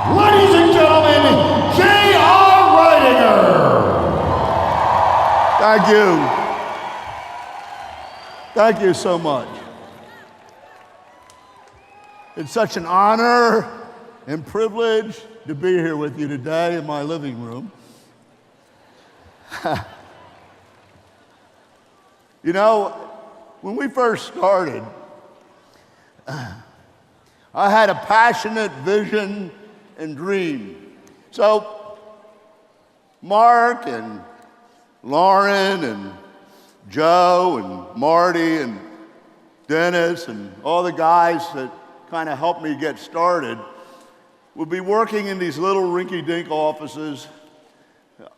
Ladies and gentlemen, J.R. Ridinger. Thank you. Thank you so much. It's such an honor and privilege to be here with you today in my living room. You know, when we first started, I had a passionate vision and dream. So Mark and Lauren and Joe and Marty and Dennis and all the guys that kind of helped me get started would be working in these little rinky-dink offices.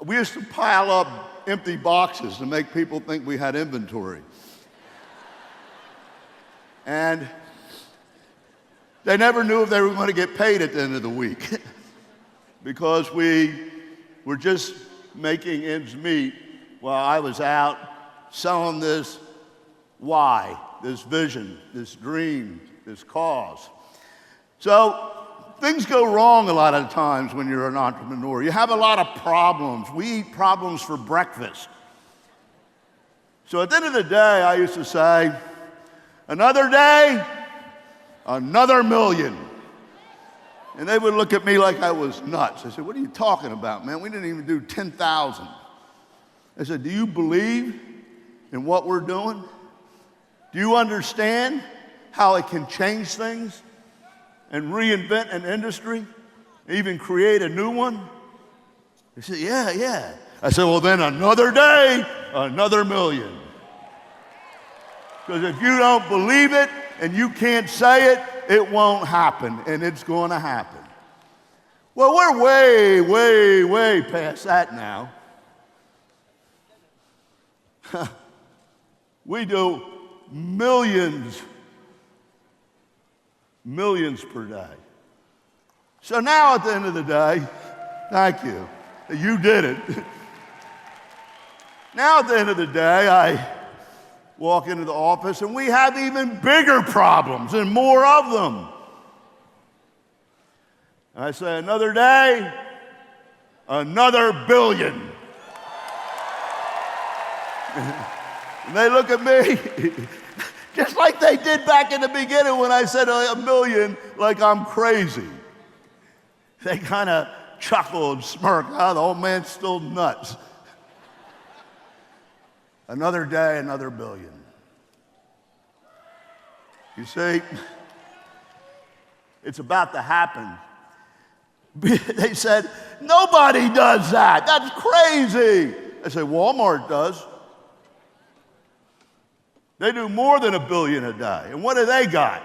We used to pile up empty boxes to make people think we had inventory. And they never knew if they were going to get paid at the end of the week because we were just making ends meet while I was out selling this why, this vision, this dream, this cause. So things go wrong a lot of times when you're an entrepreneur. You have a lot of problems. We eat problems for breakfast. So at the end of the day, I used to say, another day, another million. And they would look at me like I was nuts. I said, what are you talking about, man? We didn't even do 10,000. I said, do you believe in what we're doing? Do you understand how it can change things and reinvent an industry, even create a new one? They said, yeah. I said, well, then another day, another million. Because if you don't believe it and you can't say it, it won't happen, and it's going to happen. Well, we're way past that now. We do millions per day. So now at the end of the day, thank you. You did it. Now at the end of the day, I walk into the office and we have even bigger problems and more of them. I say, another day, another billion. And they look at me just like they did back in the beginning when I said a million, like I'm crazy. They kind of chuckle and smirk. Oh, the old man's still nuts. Another day, another billion. You see, it's about to happen. They said, nobody does that. That's crazy. I said, Walmart does. They do more than $1 billion a day. And what do they got?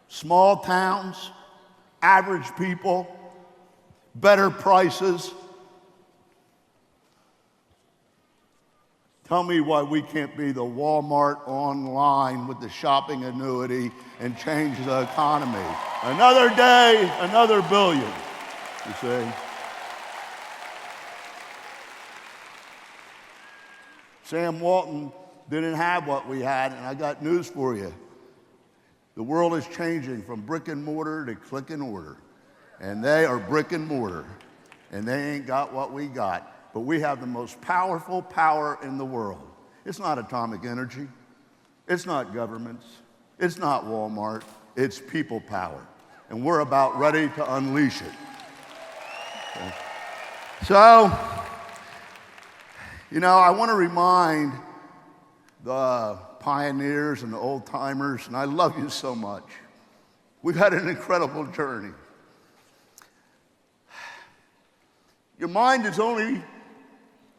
Small towns, average people, better prices. Tell me why we can't be the Walmart online with the shopping annuity and change the economy. Another day, another billion, you see. Sam Walton didn't have what we had, and I got news for you. The world is changing from brick and mortar to click and order. And they are brick and mortar, and they ain't got what we got. But we have the most powerful power in the world. It's not atomic energy. It's not governments. It's not Walmart. It's people power. And we're about ready to unleash it. Okay. So, you know, I want to remind the pioneers and the old timers, and I love you so much. We've had an incredible journey. Your mind is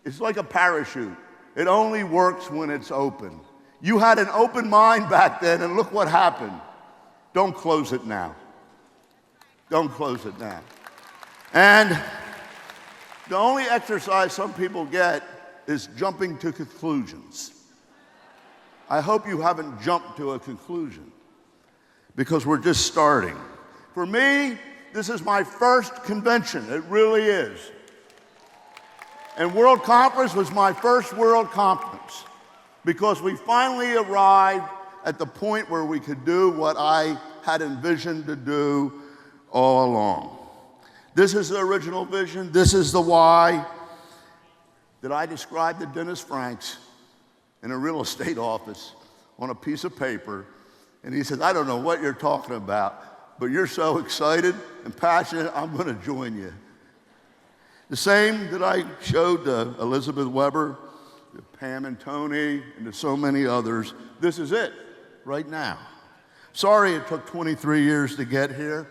it's like a parachute. It only works when it's open. You had an open mind back then, and look what happened. Don't close it now. Don't close it now. And the only exercise some people get is jumping to conclusions. I hope you haven't jumped to a conclusion because we're just starting. For me, this is my first convention. It really is. And World Conference was my first World Conference because we finally arrived at the point where we could do what I had envisioned to do all along. This is the original vision. This is the why that I described to Dennis Franks in a real estate office on a piece of paper. And he says, I don't know what you're talking about, but you're so excited and passionate, I'm going to join you. The same that I showed to Elizabeth Weber, to Pam and Tony, and to so many others. This is it right now. Sorry it took 23 years to get here.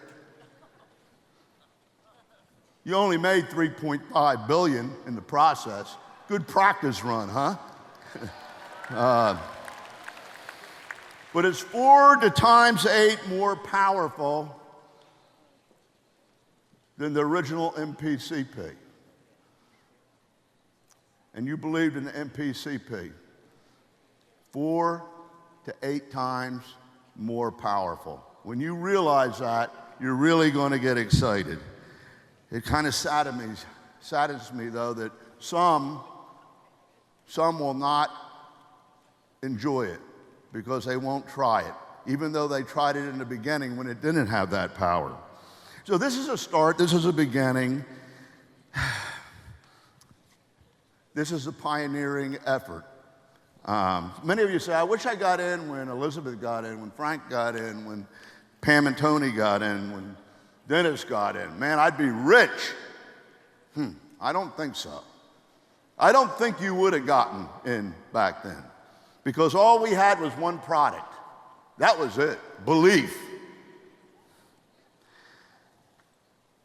You only made $3.5 billion in the process. Good practice run, huh? But it's 4 times 8 more powerful than the original MPCP. And you believed in the MPCP. 4 to 8 times more powerful. When you realize that, you're really going to get excited. It kind of saddens me, though, that some will not enjoy it because they won't try it, even though they tried it in the beginning when it didn't have that power. So this is a start. This is a beginning. This is a pioneering effort. Many of you say, I wish I got in when Elizabeth got in, when Frank got in, when Pam and Tony got in, when Dennis got in. Man, I'd be rich. I don't think so. I don't think you would have gotten in back then because all we had was one product. That was it, belief.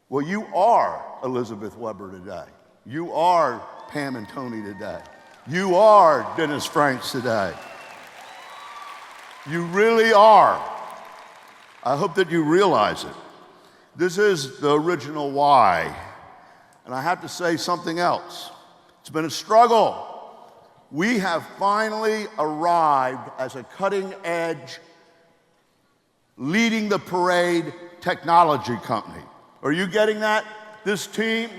Well, you are Elizabeth Weber today. You are Pam and Tony today. You are Dennis Franks today. You really are. I hope that you realize it. This is the original why. And I have to say something else. It's been a struggle. We have finally arrived as a cutting edge, leading the parade technology company. Are you getting that? This team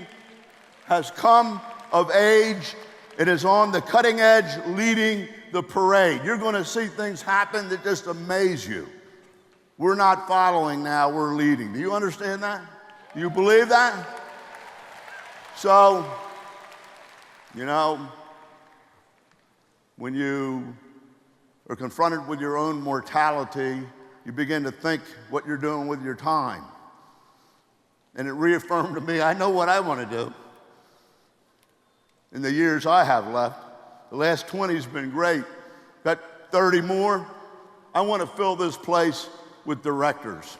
has come of age. It is on the cutting edge, leading the parade. You're going to see things happen that just amaze you. We're not following now, we're leading. Do you understand that? Do you believe that? So, you know, when you are confronted with your own mortality, you begin to think what you're doing with your time. And it reaffirmed to me, I know what I want to do. In the years I have left, the last 20 has been great. Got 30 more. I want to fill this place with directors.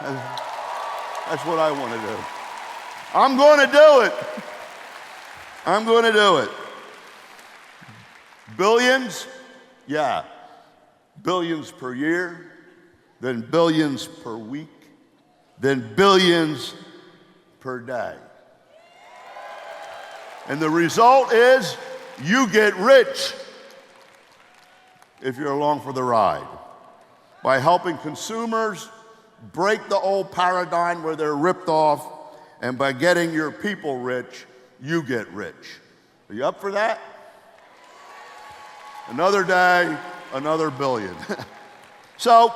That's what I want to do. I'm going to do it. I'm going to do it. Billions? Yeah. Billions per year, then billions per week, then billions per day. And the result is you get rich if you're along for the ride. By helping consumers break the old paradigm where they're ripped off, and by getting your people rich, you get rich. Are you up for that? Another day, another billion. So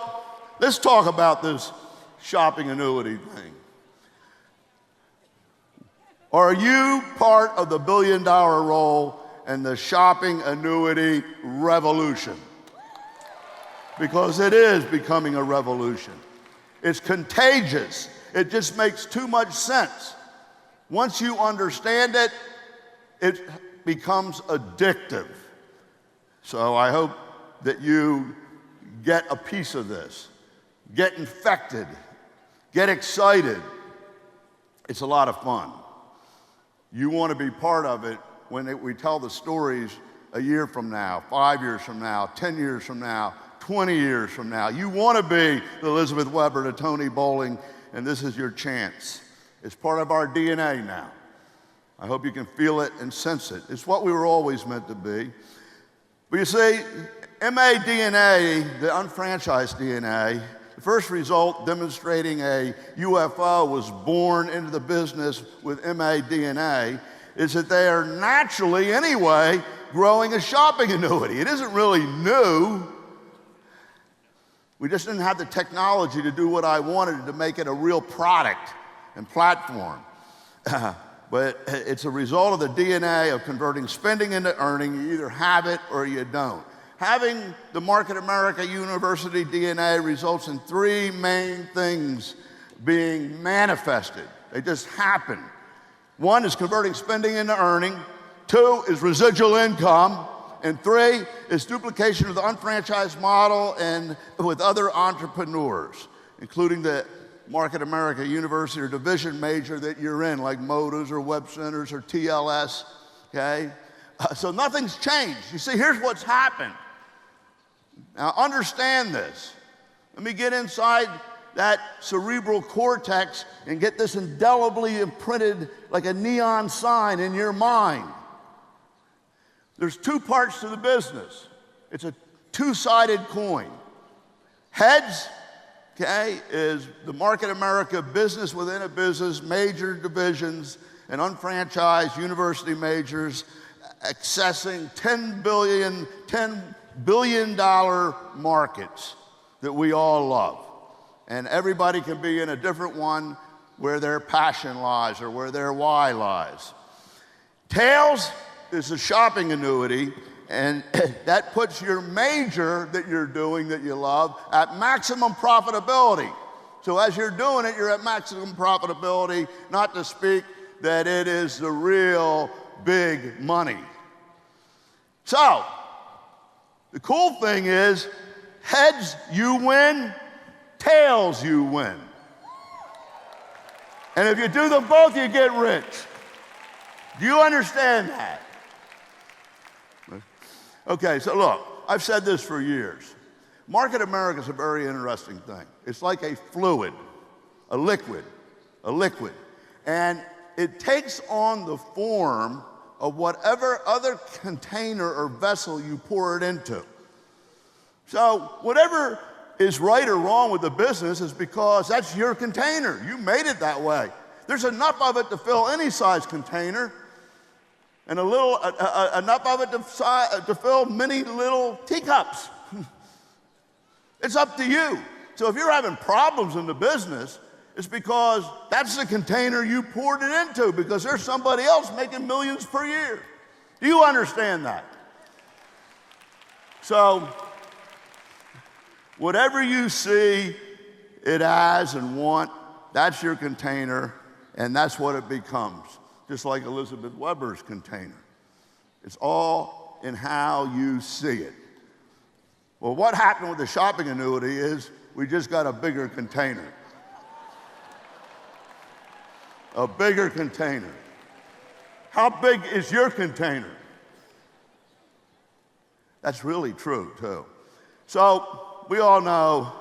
let's talk about this shopping annuity thing. Are you part of the billion-dollar role in the shopping annuity revolution? Because it is becoming a revolution. It's contagious. It just makes too much sense. Once you understand it, it becomes addictive. So I hope that you get a piece of this, get infected, get excited. It's a lot of fun. You want to be part of it when we tell the stories a year from now, 5 years from now, 10 years from now, 20 years from now. You want to be the Elizabeth Weber to Tony Bowling, and this is your chance. It's part of our DNA now. I hope you can feel it and sense it. It's what we were always meant to be. But you see, MA DNA, the unfranchised DNA, the first result demonstrating a UFO was born into the business with MA DNA is that they are naturally, anyway, growing a shopping annuity. It isn't really new. We just didn't have the technology to do what I wanted to make it a real product. and platform. But it's a result of the DNA of converting spending into earning. You either have it or you don't. Having the Market America University DNA results in three main things being manifested. They just happen. One is converting spending into earning. Two is residual income. And three is duplication of the unfranchised model and with other entrepreneurs, including the Market America University or division major that you're in, like Modas or Web Centers or TLS, okay? So nothing's changed. You see, here's what's happened. Now understand this. Let me get inside that cerebral cortex and get this indelibly imprinted like a neon sign in your mind. There's two parts to the business. It's a two-sided coin. Heads, okay, is the Market America business within a business, major divisions and unfranchised university majors accessing $10 billion markets that we all love. And everybody can be in a different one where their passion lies or where their why lies. Tails is a shopping annuity, and that puts your major that you're doing that you love at maximum profitability. So as you're doing it, you're at maximum profitability, not to speak that it is the real big money. So, the cool thing is, heads you win, tails you win. And if you do them both, you get rich. Do you understand that? Okay, so look, I've said this for years. Market America is a very interesting thing. It's like a fluid, a liquid. And it takes on the form of whatever other container or vessel you pour it into. So whatever is right or wrong with the business is because that's your container. You made it that way. There's enough of it to fill any size container, and enough of it to fill many little teacups. It's up to you. So if you're having problems in the business, it's because that's the container you poured it into, because there's somebody else making millions per year. Do you understand that? So whatever you see it as and want, that's your container, and that's what it becomes. Just like Elizabeth Weber's container. It's all in how you see it. Well, what happened with the shopping annuity is we just got a bigger container. A bigger container. How big is your container? That's really true, too. So we all know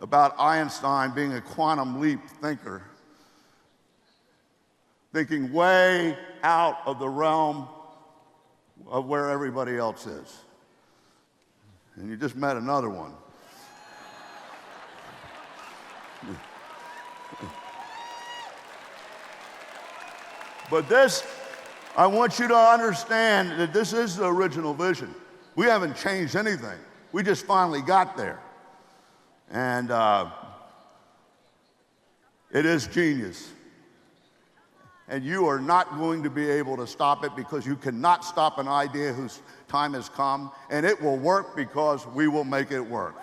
about Einstein being a quantum leap thinker, thinking way out of the realm of where everybody else is. And you just met another one. But this, I want you to understand that this is the original vision. We haven't changed anything. We just finally got there. And it is genius. And you are not going to be able to stop it, because you cannot stop an idea whose time has come, and it will work because we will make it work.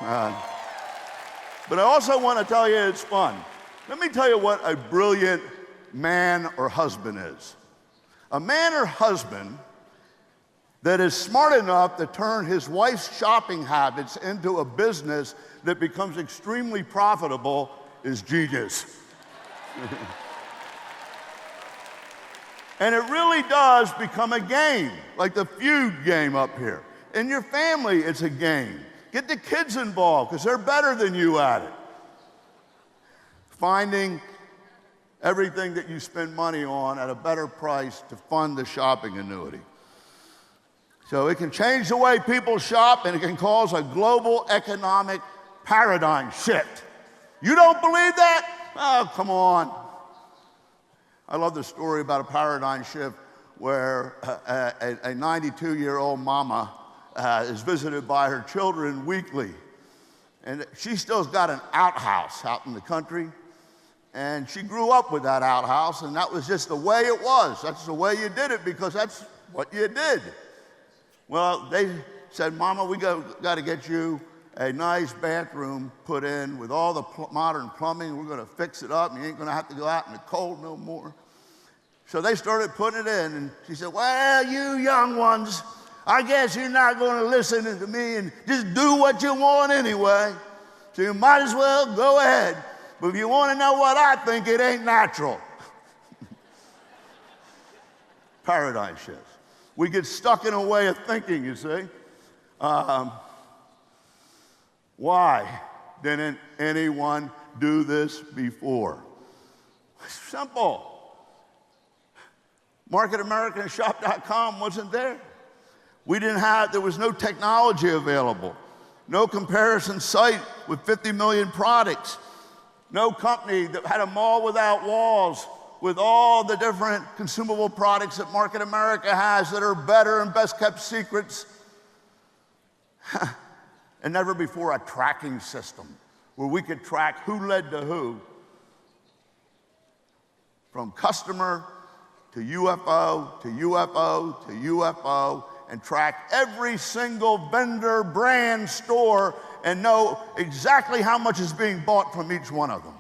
But I also want to tell you it's fun. Let me tell you what a brilliant man or husband is. A man or husband that is smart enough to turn his wife's shopping habits into a business that becomes extremely profitable is genius. And it really does become a game, like the feud game up here. In your family, it's a game. Get the kids involved, because they're better than you at it. Finding everything that you spend money on at a better price to fund the shopping annuity. So it can change the way people shop, and it can cause a global economic paradigm shift. You don't believe that? Oh, come on. I love the story about a paradigm shift where a 92-year-old mama is visited by her children weekly. And she still's got an outhouse out in the country. And she grew up with that outhouse, and that was just the way it was. That's the way you did it because that's what you did. Well, they said, Mama, we got to get you a nice bathroom put in with all the modern plumbing. We're going to fix it up, and you ain't going to have to go out in the cold no more. So they started putting it in, and she said, well, you young ones, I guess you're not going to listen to me and just do what you want anyway. So you might as well go ahead. But if you want to know what I think, it ain't natural. Paradigm shifts. We get stuck in a way of thinking, you see. Why didn't anyone do this before? Simple. Market America and Shop.com wasn't there. There was no technology available. No comparison site with 50 million products. No company that had a mall without walls with all the different consumable products that Market America has that are better and best kept secrets. And never before a tracking system where we could track who led to who, from customer to UFO to UFO to UFO, and track every single vendor, brand, store, and know exactly how much is being bought from each one of them.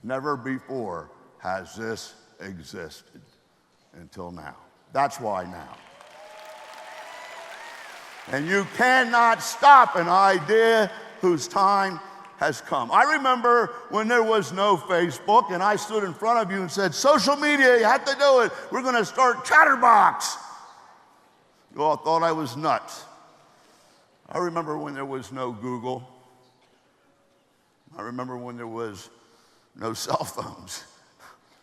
Never before has this existed until now. That's why now. And you cannot stop an idea whose time has come. I remember when there was no Facebook and I stood in front of you and said, social media, you have to do it. We're going to start Chatterbox. You all thought I was nuts. I remember when there was no Google. I remember when there was no cell phones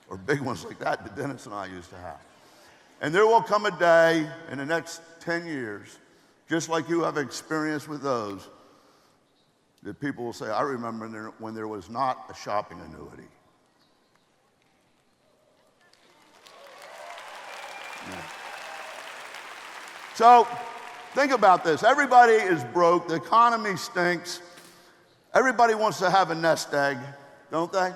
or big ones like that that Dennis and I used to have. And there will come a day in the next 10 years, just like you have experienced with those, that people will say, I remember when there was not a shopping annuity. Yeah. So think about this. Everybody is broke. The economy stinks. Everybody wants to have a nest egg, don't they?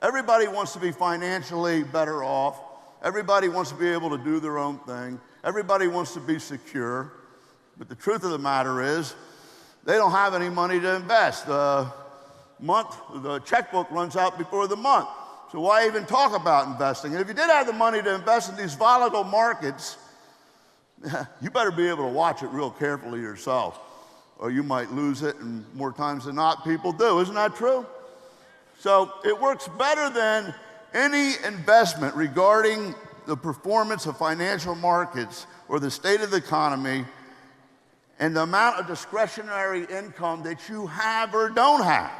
Everybody wants to be financially better off. Everybody wants to be able to do their own thing. Everybody wants to be secure. But the truth of the matter is, they don't have any money to invest. The checkbook runs out before the month. So why even talk about investing? And if you did have the money to invest in these volatile markets, you better be able to watch it real carefully yourself, or you might lose it, and more times than not, people do. Isn't that true? So it works better than any investment regarding the performance of financial markets or the state of the economy and the amount of discretionary income that you have or don't have.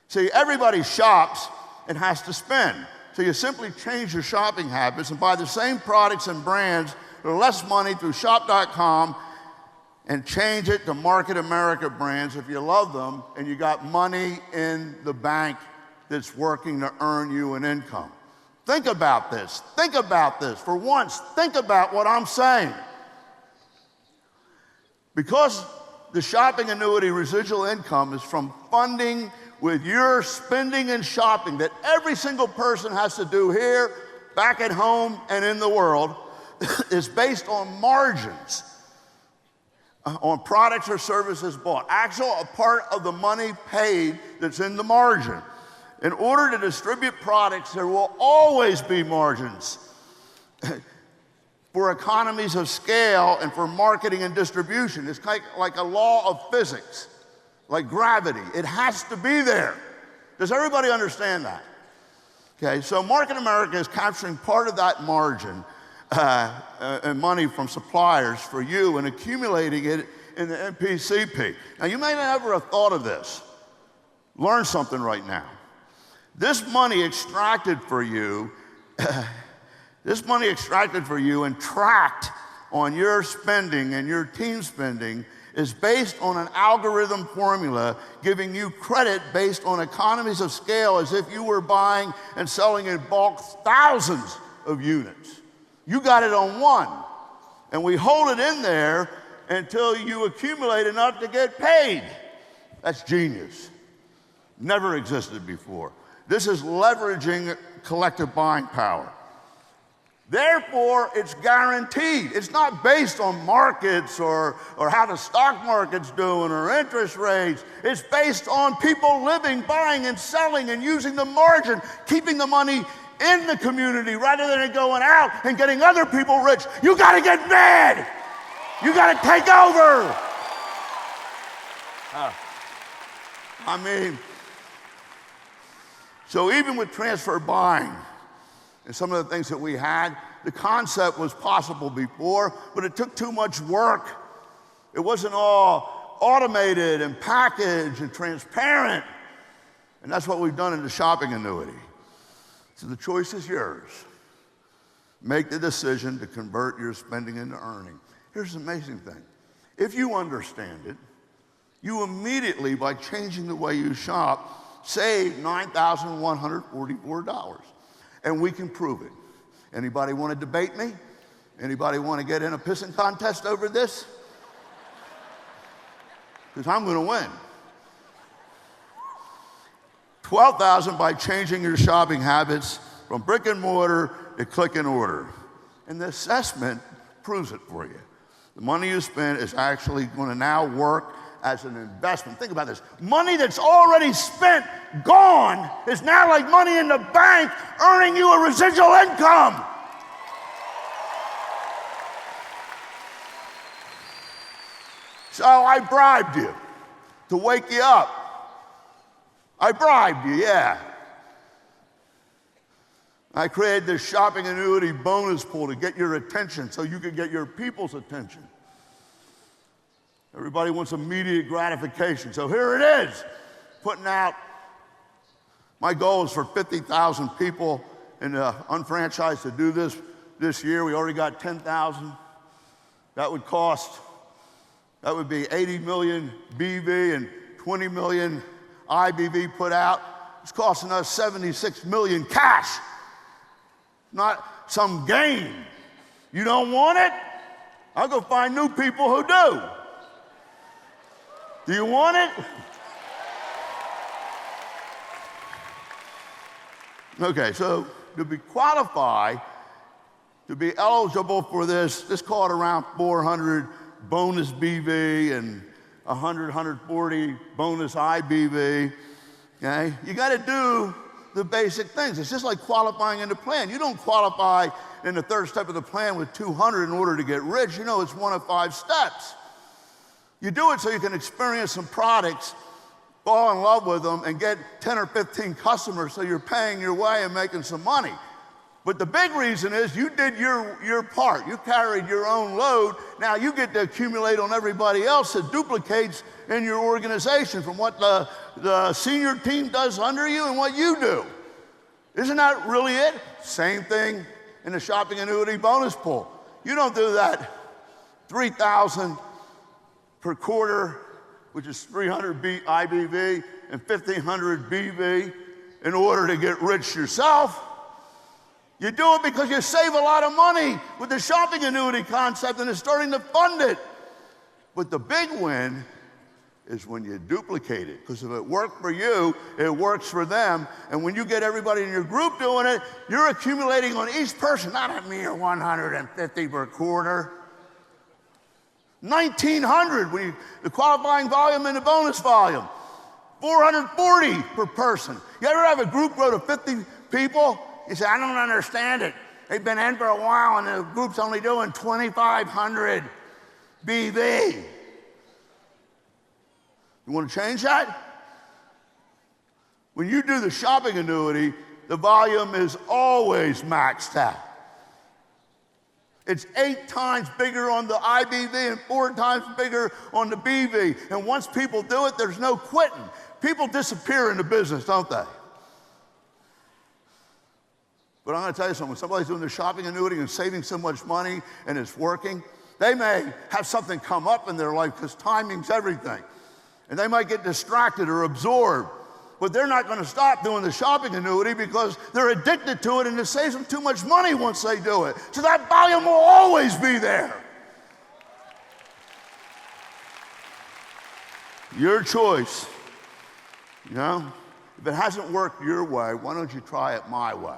See, everybody shops and has to spend. So you simply change your shopping habits and buy the same products and brands for less money through Shop.com and change it to Market America brands if you love them and you got money in the bank that's working to earn you an income. Think about this. Think about this. For once, think about what I'm saying. Because the shopping annuity residual income is from funding with your spending and shopping that every single person has to do here, back at home, and in the world, is based on margins on products or services bought. Actual, a part of the money paid that's in the margin. In order to distribute products, there will always be margins for economies of scale and for marketing and distribution. It's like a law of physics, like gravity. It has to be there. Does everybody understand that? Okay, so Market America is capturing part of that margin and money from suppliers for you and accumulating it in the MPCP. Now, you may never have thought of this. Learn something right now. This money extracted for you, and tracked on your spending and your team spending is based on an algorithm formula giving you credit based on economies of scale as if you were buying and selling in bulk thousands of units. You got it on one, and we hold it in there until you accumulate enough to get paid. That's genius. Never existed before. This is leveraging collective buying power. Therefore, it's guaranteed. It's not based on markets or how the stock market's doing or interest rates. It's based on people living, buying, and selling and using the margin, keeping the money in the community rather than it going out and getting other people rich. You got to get mad. You got to take over. So even with transfer buying, and some of the things that we had, the concept was possible before, but it took too much work. It wasn't all automated and packaged and transparent. And that's what we've done in the shopping annuity. So the choice is yours. Make the decision to convert your spending into earning. Here's the amazing thing. If you understand it, you immediately, by changing the way you shop, save $9,144. And we can prove it. Anybody want to debate me? Anybody want to get in a pissing contest over this? Because I'm going to win. $12,000 by changing your shopping habits from brick and mortar to click and order. And the assessment proves it for you. The money you spend is actually going to now work as an investment. Think about this. Money that's already spent, gone, is now like money in the bank, earning you a residual income. So I bribed you to wake you up. I bribed you, yeah. I created this shopping annuity bonus pool to get your attention so you could get your people's attention. Everybody wants immediate gratification. So here it is, putting out, my goal is for 50,000 people in the unfranchised to do this year. We already got 10,000. That would be 80 million BV and 20 million IBV put out. It's costing us 76 million cash, not some gain. You don't want it? I'll go find new people who do. Do you want it? Okay, so to be qualified, to be eligible for this call it around 400 bonus BV and 100, 140 bonus IBV, okay? You gotta do the basic things. It's just like qualifying in the plan. You don't qualify in the third step of the plan with 200 in order to get rich. You know, it's one of 5 steps. You do it so you can experience some products, fall in love with them, and get 10 or 15 customers so you're paying your way and making some money. But the big reason is you did your part. You carried your own load. Now you get to accumulate on everybody else that duplicates in your organization from what the senior team does under you and what you do. Isn't that really it? Same thing in the shopping annuity bonus pool. You don't do that 3,000 per quarter, which is 300 IBV and 1,500 BV in order to get rich yourself. You do it because you save a lot of money with the shopping annuity concept and it's starting to fund it. But the big win is when you duplicate it, because if it worked for you, it works for them. And when you get everybody in your group doing it, you're accumulating on each person, not a mere 150 per quarter. 1,900 when the qualifying volume and the bonus volume. 440 per person. You ever have a group grow to 50 people? You say, I don't understand it. They've been in for a while and the group's only doing 2,500 BV. You want to change that? When you do the shopping annuity, the volume is always maxed out. It's 8 times bigger on the IBV and 4 times bigger on the BV. And once people do it, there's no quitting. People disappear in the business, don't they? But I'm going to tell you something. When somebody's doing the shopping annuity and saving so much money and it's working, they may have something come up in their life because timing's everything. And they might get distracted or absorbed. But they're not going to stop doing the shopping annuity because they're addicted to it and it saves them too much money once they do it. So that volume will always be there. Your choice. You know, If it hasn't worked your way, why don't you try it my way?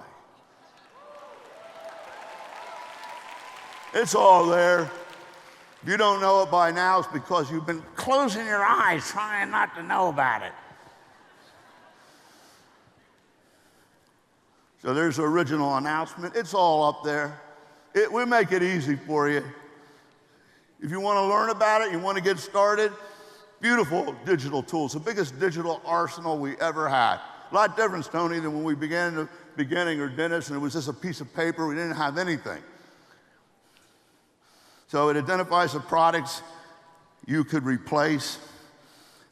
It's all there. If you don't know it by now, it's because you've been closing your eyes trying not to know about it. So there's the original announcement. It's all up there. We make it easy for you. If you want to learn about it, you want to get started, beautiful digital tools, the biggest digital arsenal we ever had. A lot different, Tony, than when we began in the beginning, or Dennis, and it was just a piece of paper. We didn't have anything. So it identifies the products you could replace,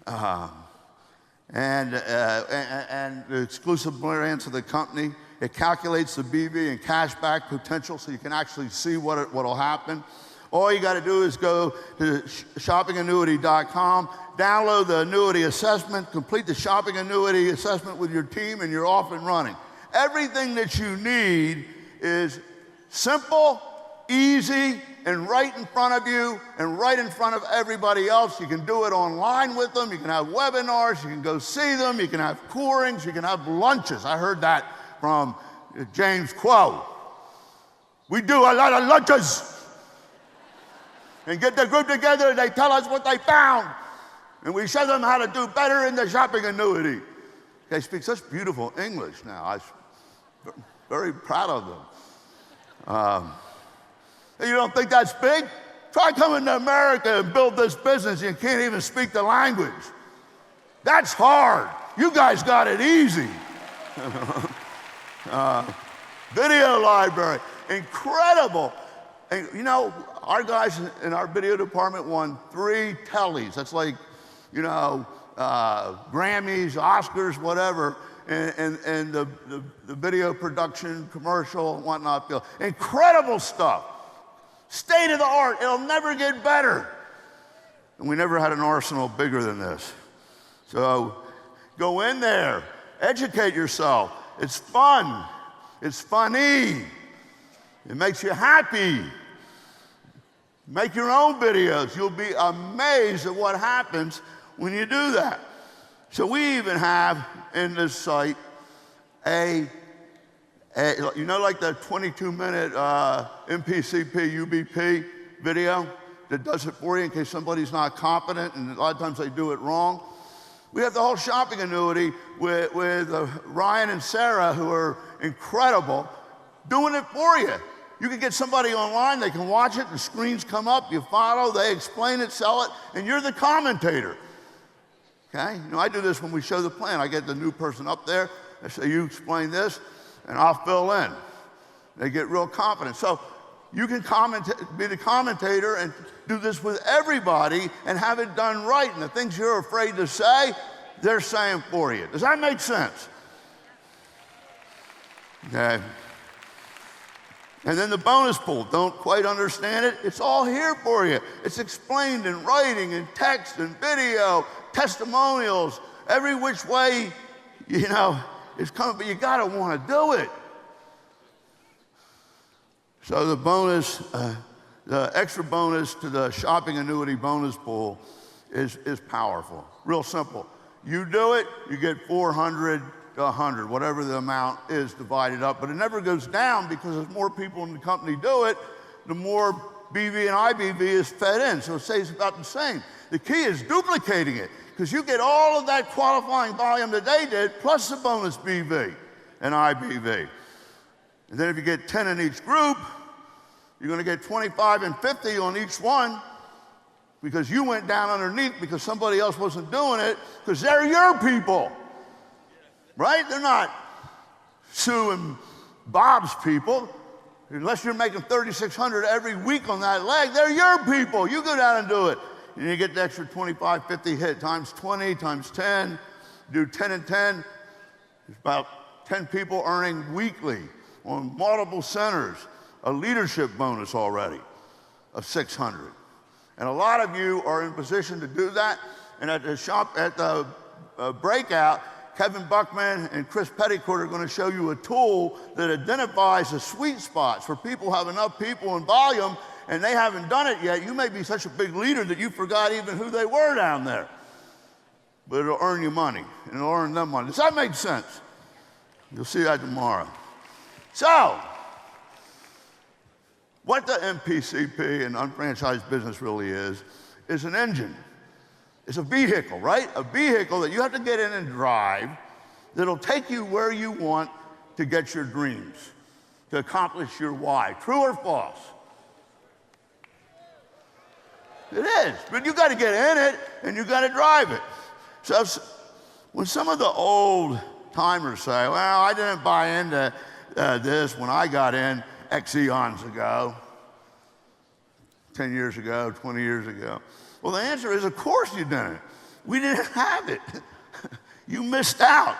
and the exclusive brands of the company. It calculates the BV and cashback potential so you can actually see what'll happen. All you got to do is go to shoppingannuity.com, download the annuity assessment, complete the shopping annuity assessment with your team, and you're off and running. Everything that you need is simple, easy, and right in front of you and right in front of everybody else. You can do it online with them. You can have webinars. You can go see them. You can have courings. You can have lunches. I heard that from James Quo. We do a lot of lunches. And get the group together, and they tell us what they found. And we show them how to do better in the shopping annuity. They speak such beautiful English now. I'm very proud of them. You don't think that's big? Try coming to America and build this business. You can't even speak the language. That's hard. You guys got it easy. Video library, incredible. And you know, our guys in our video department won 3 tellies. That's like, you know, Grammys, Oscars, whatever, and the video production, commercial, and whatnot. Incredible stuff. State of the art. It'll never get better. And we never had an arsenal bigger than this. So go in there, educate yourself. It's fun. It's funny. It makes you happy. Make your own videos. You'll be amazed at what happens when you do that. So we even have in this site you know, like the 22-minute MPCP, UBP video that does it for you in case somebody's not competent, and a lot of times they do it wrong. We have the whole shopping annuity with Ryan and Sarah, who are incredible, doing it for you. You can get somebody online, they can watch it, the screens come up, you follow, they explain it, sell it, and you're the commentator. Okay? You know, I do this when we show the plan. I get the new person up there, I say, you explain this, and I'll fill in. They get real confident. So you can be the commentator and do this with everybody and have it done right. And the things you're afraid to say, they're saying for you. Does that make sense? Okay. And then the bonus pool, don't quite understand it? It's all here for you. It's explained in writing, in text, and video, testimonials, every which way, you know, it's coming, but you gotta wanna do it. So the bonus, the extra bonus to the shopping annuity bonus pool is powerful, real simple. You do it, you get 400 to 100, whatever the amount is divided up, but it never goes down because as more people in the company do it, the more BV and IBV is fed in, so it stays about the same. The key is duplicating it, because you get all of that qualifying volume that they did, plus the bonus BV and IBV. And then if you get 10 in each group, you're gonna get 25 and 50 on each one, because you went down underneath because somebody else wasn't doing it, because they're your people, right? They're not Sue and Bob's people. Unless you're making 3,600 every week on that leg, they're your people. You go down and do it. And you get the extra 25, 50 hit times 20, times 10, do 10 and 10. It's about 10 people earning weekly on multiple centers, a leadership bonus already of 600. And a lot of you are in position to do that. And at the breakout, Kevin Buckman and Chris Petticourt are going to show you a tool that identifies the sweet spots for people who have enough people in volume and they haven't done it yet. You may be such a big leader that you forgot even who they were down there. but it'll earn you money, and it'll earn them money. Does that make sense? You'll see that tomorrow. So, what the MPCP and unfranchised business really is an engine. It's a vehicle, right? A vehicle that you have to get in and drive that'll take you where you want to get your dreams, to accomplish your why. True or false? It is, but you got to get in it and you got to drive it. So when some of the old timers say, well, I didn't buy into this when I got in X eons ago, 10 years ago, 20 years ago. Well, the answer is, of course you didn't. We didn't have it. You missed out.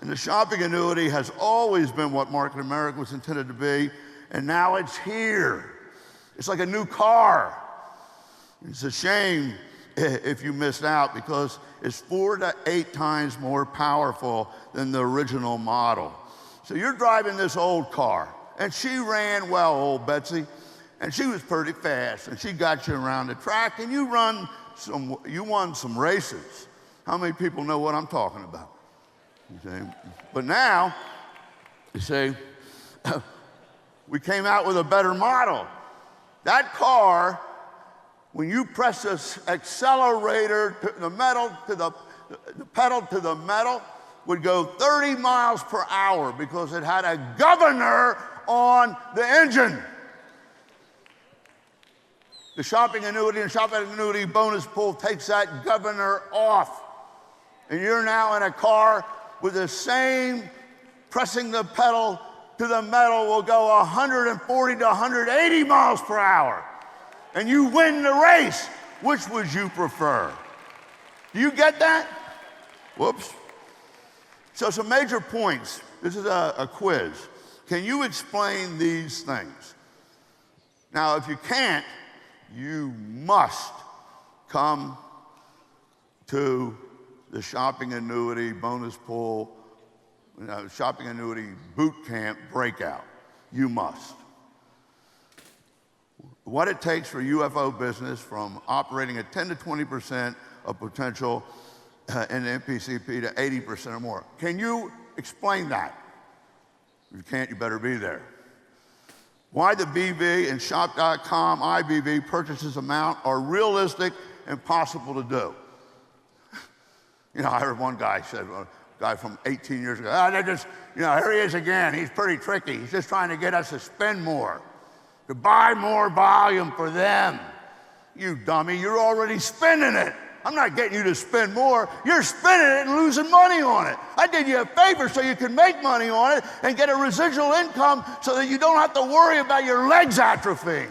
And the shopping annuity has always been what Market America was intended to be, and now it's here. It's like a new car. It's a shame if you missed out, because it's 4 to 8 times more powerful than the original model. So you're driving this old car, and she ran well, old Betsy, and she was pretty fast, and she got you around the track, and you won some races. How many people know what I'm talking about? You see? But now, you see, we came out with a better model. That car, when you press this accelerator to the metal, to the pedal to the metal, would go 30 miles per hour because it had a governor on the engine. The shopping annuity and shopping annuity bonus pool takes that governor off. And you're now in a car with the same pressing the pedal to the metal will go 140 to 180 miles per hour. And you win the race. Which would you prefer? Do you get that? Whoops. So some major points. This is a quiz. Can you explain these things? Now, if you can't, you must come to the shopping annuity bonus pool, shopping annuity boot camp breakout. You must. What it takes for UFO business from operating at 10 to 20% of potential in the MPCP to 80% or more. Can you explain that? If you can't, you better be there. Why the BV and shop.com IBV purchases amount are realistic and possible to do. You know, I heard one guy said, a guy from 18 years ago, they're just, here he is again. He's pretty tricky. He's just trying to get us to spend more, to buy more volume for them. You dummy, you're already spending it. I'm not getting you to spend more. You're spending it and losing money on it. I did you a favor so you can make money on it and get a residual income so that you don't have to worry about your legs atrophying.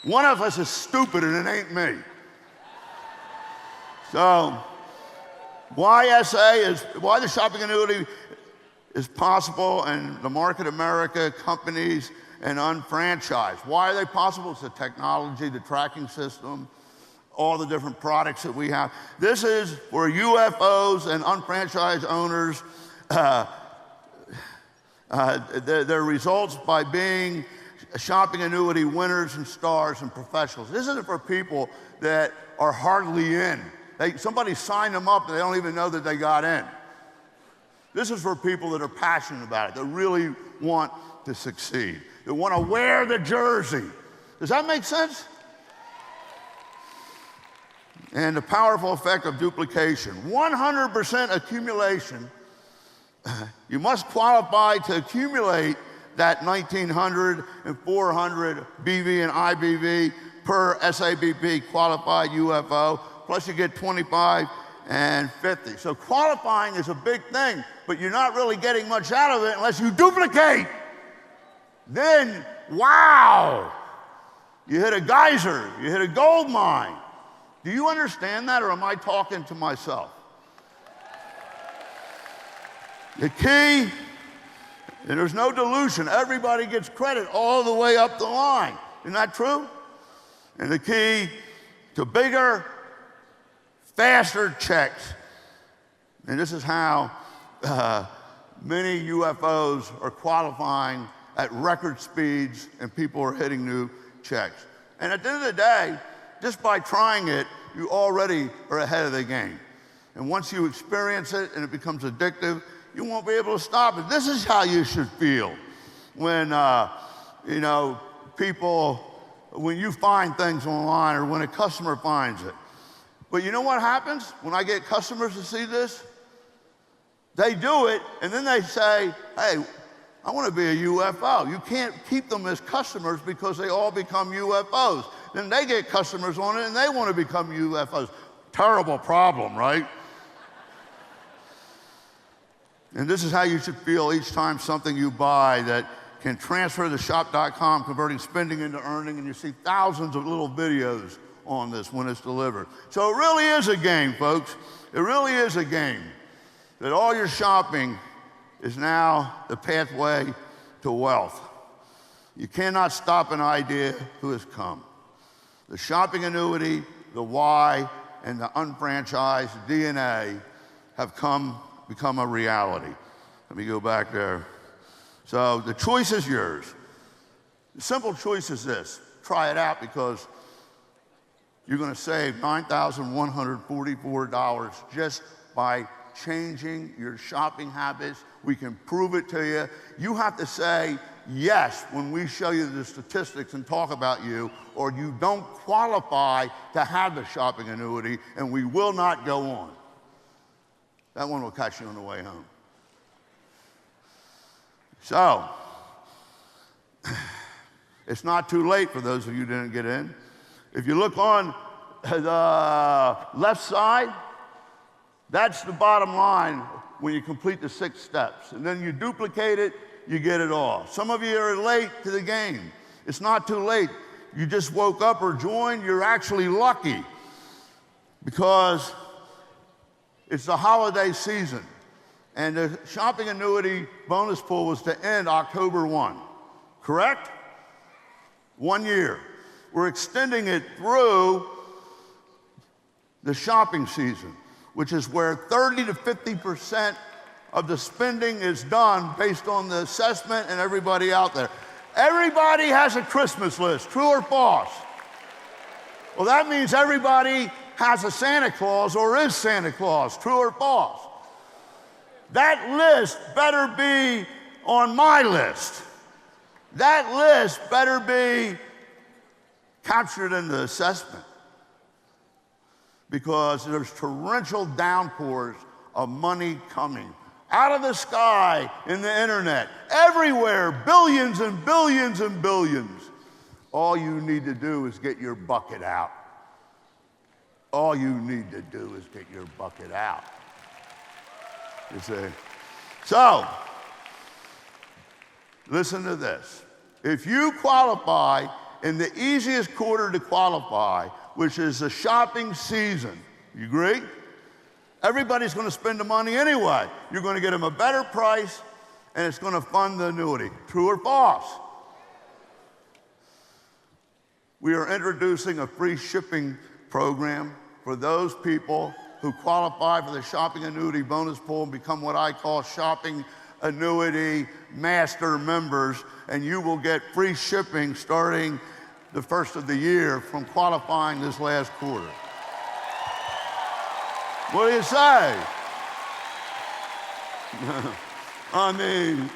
One of us is stupid and it ain't me. So, why the shopping annuity is possible in the Market America companies and unfranchised. Why are they possible? It's the technology, the tracking system, all the different products that we have. This is for UFOs and unfranchised owners, their results by being shopping annuity winners and stars and professionals. This isn't for people that are hardly in. Somebody signed them up and they don't even know that they got in. This is for people that are passionate about it, that really want to succeed, that want to wear the jersey. Does that make sense? And the powerful effect of duplication. 100% accumulation. You must qualify to accumulate that 1,900 and 400 BV and IBV per SABP qualified UFO, plus you get 25 and 50. So qualifying is a big thing, but you're not really getting much out of it unless you duplicate. Then, wow, you hit a geyser, you hit a gold mine. Do you understand that, or am I talking to myself? The key, and there's no dilution, everybody gets credit all the way up the line. Isn't that true? And the key to bigger, faster checks. And this is how many UFOs are qualifying at record speeds, and people are hitting new checks. And at the end of the day, just by trying it, you already are ahead of the game. And once you experience it and it becomes addictive, you won't be able to stop it. This is how you should feel when, people, when you find things online or when a customer finds it. But you know what happens when I get customers to see this? They do it, and then they say, hey, I want to be a UFO. You can't keep them as customers because they all become UFOs. Then they get customers on it, and they want to become UFOs. Terrible problem, right? And this is how you should feel each time something you buy that can transfer to shop.com, converting spending into earning, and you see thousands of little videos on this when it's delivered. So it really is a game, folks. It really is a game. That all your shopping is now the pathway to wealth. You cannot stop an idea who has come. The shopping annuity, the why, and the unfranchised DNA have become a reality. Let me go back there. So the choice is yours. The simple choice is this. Try it out because you're going to save $9,144 just by changing your shopping habits. We can prove it to you. You have to say yes when we show you the statistics and talk about you, or you don't qualify to have the shopping annuity, and we will not go on. That one will catch you on the way home. So, it's not too late for those of you who didn't get in. If you look on the left side, that's the bottom line when you complete the 6 steps. And then you duplicate it, you get it all. Some of you are late to the game. It's not too late. You just woke up or joined, you're actually lucky because it's the holiday season. And the shopping annuity bonus pool was to end October 1, correct? 1 year. We're extending it through the shopping season, which is where 30 to 50% of the spending is done based on the assessment and everybody out there. Everybody has a Christmas list, true or false? Well, that means everybody has a Santa Claus or is Santa Claus, true or false? That list better be on my list. That list better be captured in the assessment because there's torrential downpours of money coming out of the sky in the internet, everywhere, billions and billions and billions. All you need to do is get your bucket out. All you need to do is get your bucket out. You see? So, listen to this. If you qualify in the easiest quarter to qualify, which is the shopping season, you agree? Everybody's going to spend the money anyway. You're going to get them a better price, and it's going to fund the annuity. True or false? We are introducing a free shipping program for those people who qualify for the shopping annuity bonus pool and become what I call shopping annuity master members, and you will get free shipping starting the first of the year from qualifying this last quarter. What do you say? I mean,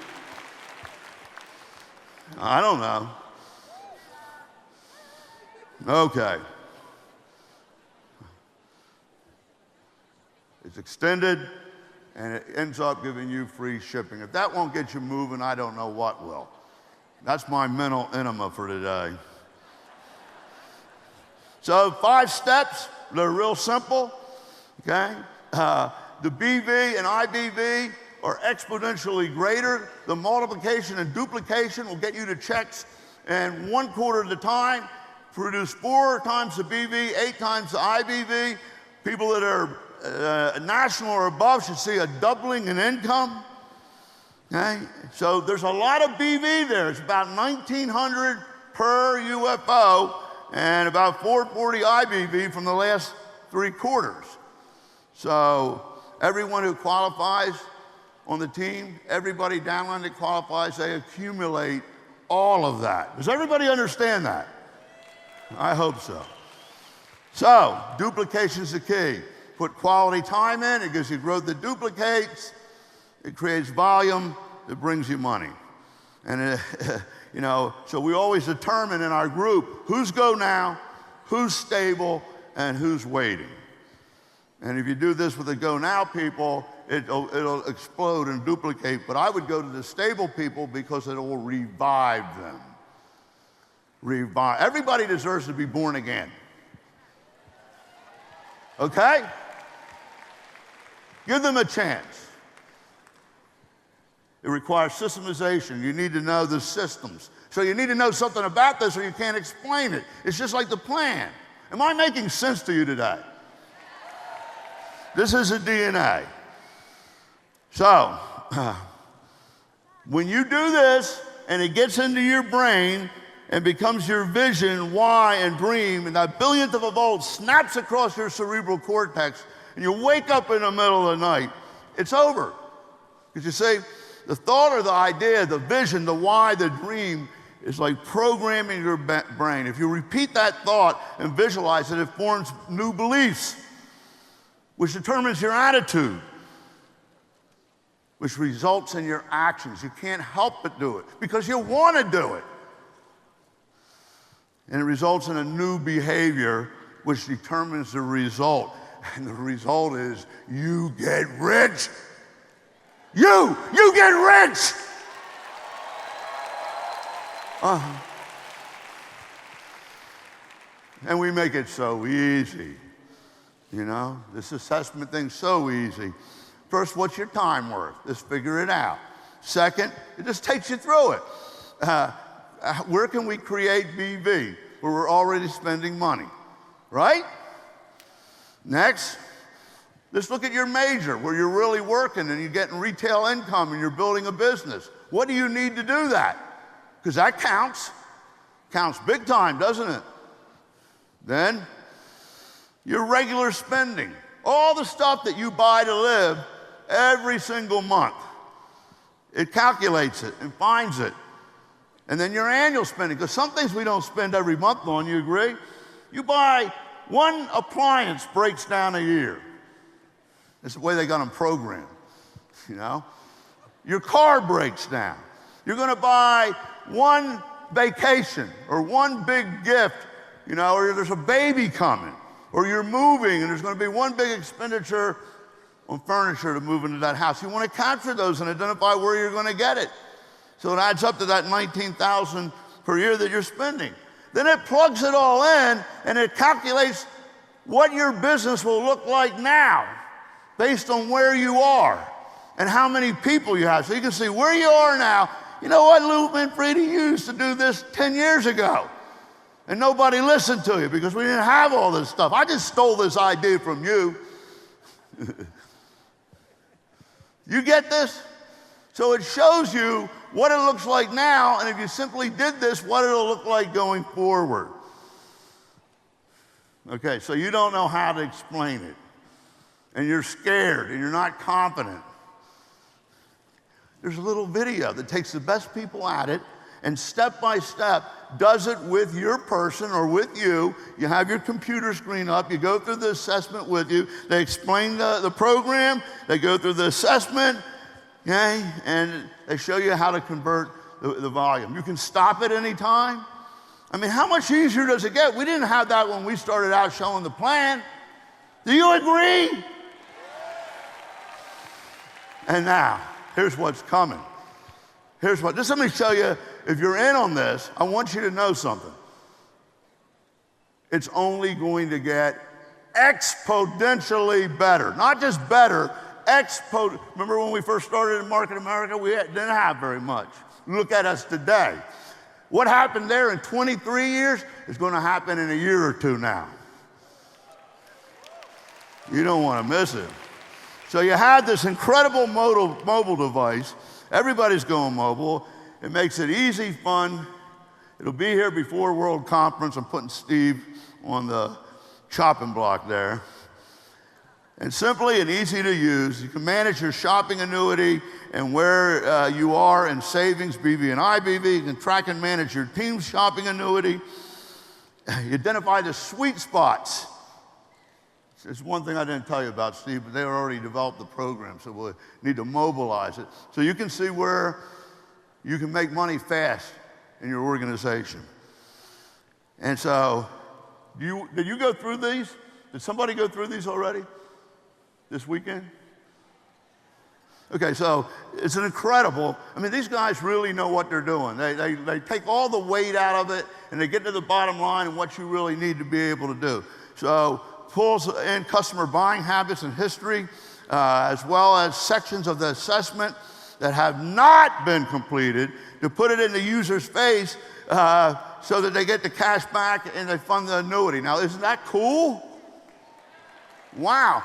I don't know. Okay. It's extended, and it ends up giving you free shipping. If that won't get you moving, I don't know what will. That's my mental enema for today. So 5 steps, they're real simple, okay? The BV and IBV are exponentially greater. The multiplication and duplication will get you to checks in 1 quarter at a time, produce 4 times the BV, 8 times the IBV. People that are national or above should see a doubling in income. Okay? So there's a lot of BV there. It's about 1,900 per UFO and about 440 IBV from the last 3 quarters. So everyone who qualifies on the team, everybody downline that qualifies, they accumulate all of that. Does everybody understand that? I hope so. So, duplication is the key. Put quality time in, it gives you growth that duplicates, it creates volume, it brings you money. And so we always determine in our group who's go now, who's stable, and who's waiting. And if you do this with the go now people, it'll explode and duplicate. But I would go to the stable people because it will revive them. Everybody deserves to be born again. Okay? Give them a chance. It requires systematization. You need to know the systems. So you need to know something about this or you can't explain it. It's just like the plan. Am I making sense to you today? This is a DNA. So, when you do this and it gets into your brain and becomes your vision, why, and dream, and that billionth of a volt snaps across your cerebral cortex, and you wake up in the middle of the night, it's over. Because you see, the thought or the idea, the vision, the why, the dream is like programming your brain. If you repeat that thought and visualize it, it forms new beliefs, which determines your attitude, which results in your actions. You can't help but do it because you want to do it. And it results in a new behavior, which determines the result. And the result is you get rich. You get rich. And we make it so easy. You know, this assessment thing's so easy. First, what's your time worth? Just figure it out. Second, it just takes you through it. Where can we create BV? Where we're already spending money, right? Next, let's look at your major, where you're really working and you're getting retail income and you're building a business. What do you need to do that? Because that counts. Counts big time, doesn't it? Then, your regular spending. All the stuff that you buy to live every single month. It calculates it and finds it. And then your annual spending, because some things we don't spend every month on, you agree? You buy one appliance breaks down a year. That's the way they got them programmed, you know? Your car breaks down. You're gonna buy one vacation or one big gift, you know, or there's a baby coming, or you're moving and there's gonna be one big expenditure on furniture to move into that house. You wanna capture those and identify where you're gonna get it. So it adds up to that $19,000 per year that you're spending. Then it plugs it all in and it calculates what your business will look like now based on where you are and how many people you have. So you can see where you are now. You know what, Lou Manfredi used to do this 10 years ago. And nobody listened to you because we didn't have all this stuff. I just stole this idea from you. You get this? So it shows you what it looks like now, and if you simply did this, what it'll look like going forward. Okay, so you don't know how to explain it, and you're scared, and you're not confident. There's a little video that takes the best people at it, and step by step does it with your person or with you. You have your computer screen up, you go through the assessment with you, they explain the program, they go through the assessment, okay, and they show you how to convert the volume. You can stop at any time. I mean, how much easier does it get? We didn't have that when we started out showing the plan. Do you agree? And now, here's what's coming. Just let me show you, if you're in on this, I want you to know something. It's only going to get exponentially better. Not just better, remember when we first started in Market America, we didn't have very much. Look at us today. What happened there in 23 years is going to happen in a year or two now. You don't want to miss it. So you have this incredible mobile device. Everybody's going mobile. It makes it easy, fun. It'll be here before World Conference. I'm putting Steve on the chopping block there. And simply and easy to use. You can manage your shopping annuity and where you are in savings, BV and IBV. You can track and manage your team's shopping annuity. You identify the sweet spots. There's one thing I didn't tell you about, Steve, but they already developed the program, so we'll need to mobilize it. So you can see where you can make money fast in your organization. And so, did you go through these? Did somebody go through these already this weekend? Okay, so it's an incredible, I mean, these guys really know what they're doing. They take all the weight out of it, and they get to the bottom line and what you really need to be able to do. So, pulls in customer buying habits and history, as well as sections of the assessment that have not been completed to put it in the user's face so that they get the cash back and they fund the annuity. Now, isn't that cool? Wow.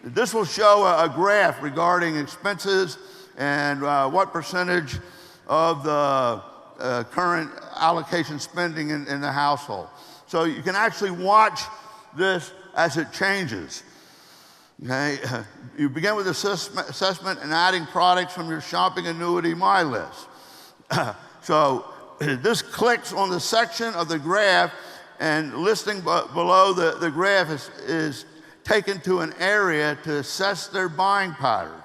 This will show a graph regarding expenses and what percentage of the current allocation spending in the household. So you can actually watch this as it changes. Okay? You begin with assessment and adding products from your shopping annuity My List. So this clicks on the section of the graph, and listing below the graph is taken to an area to assess their buying patterns.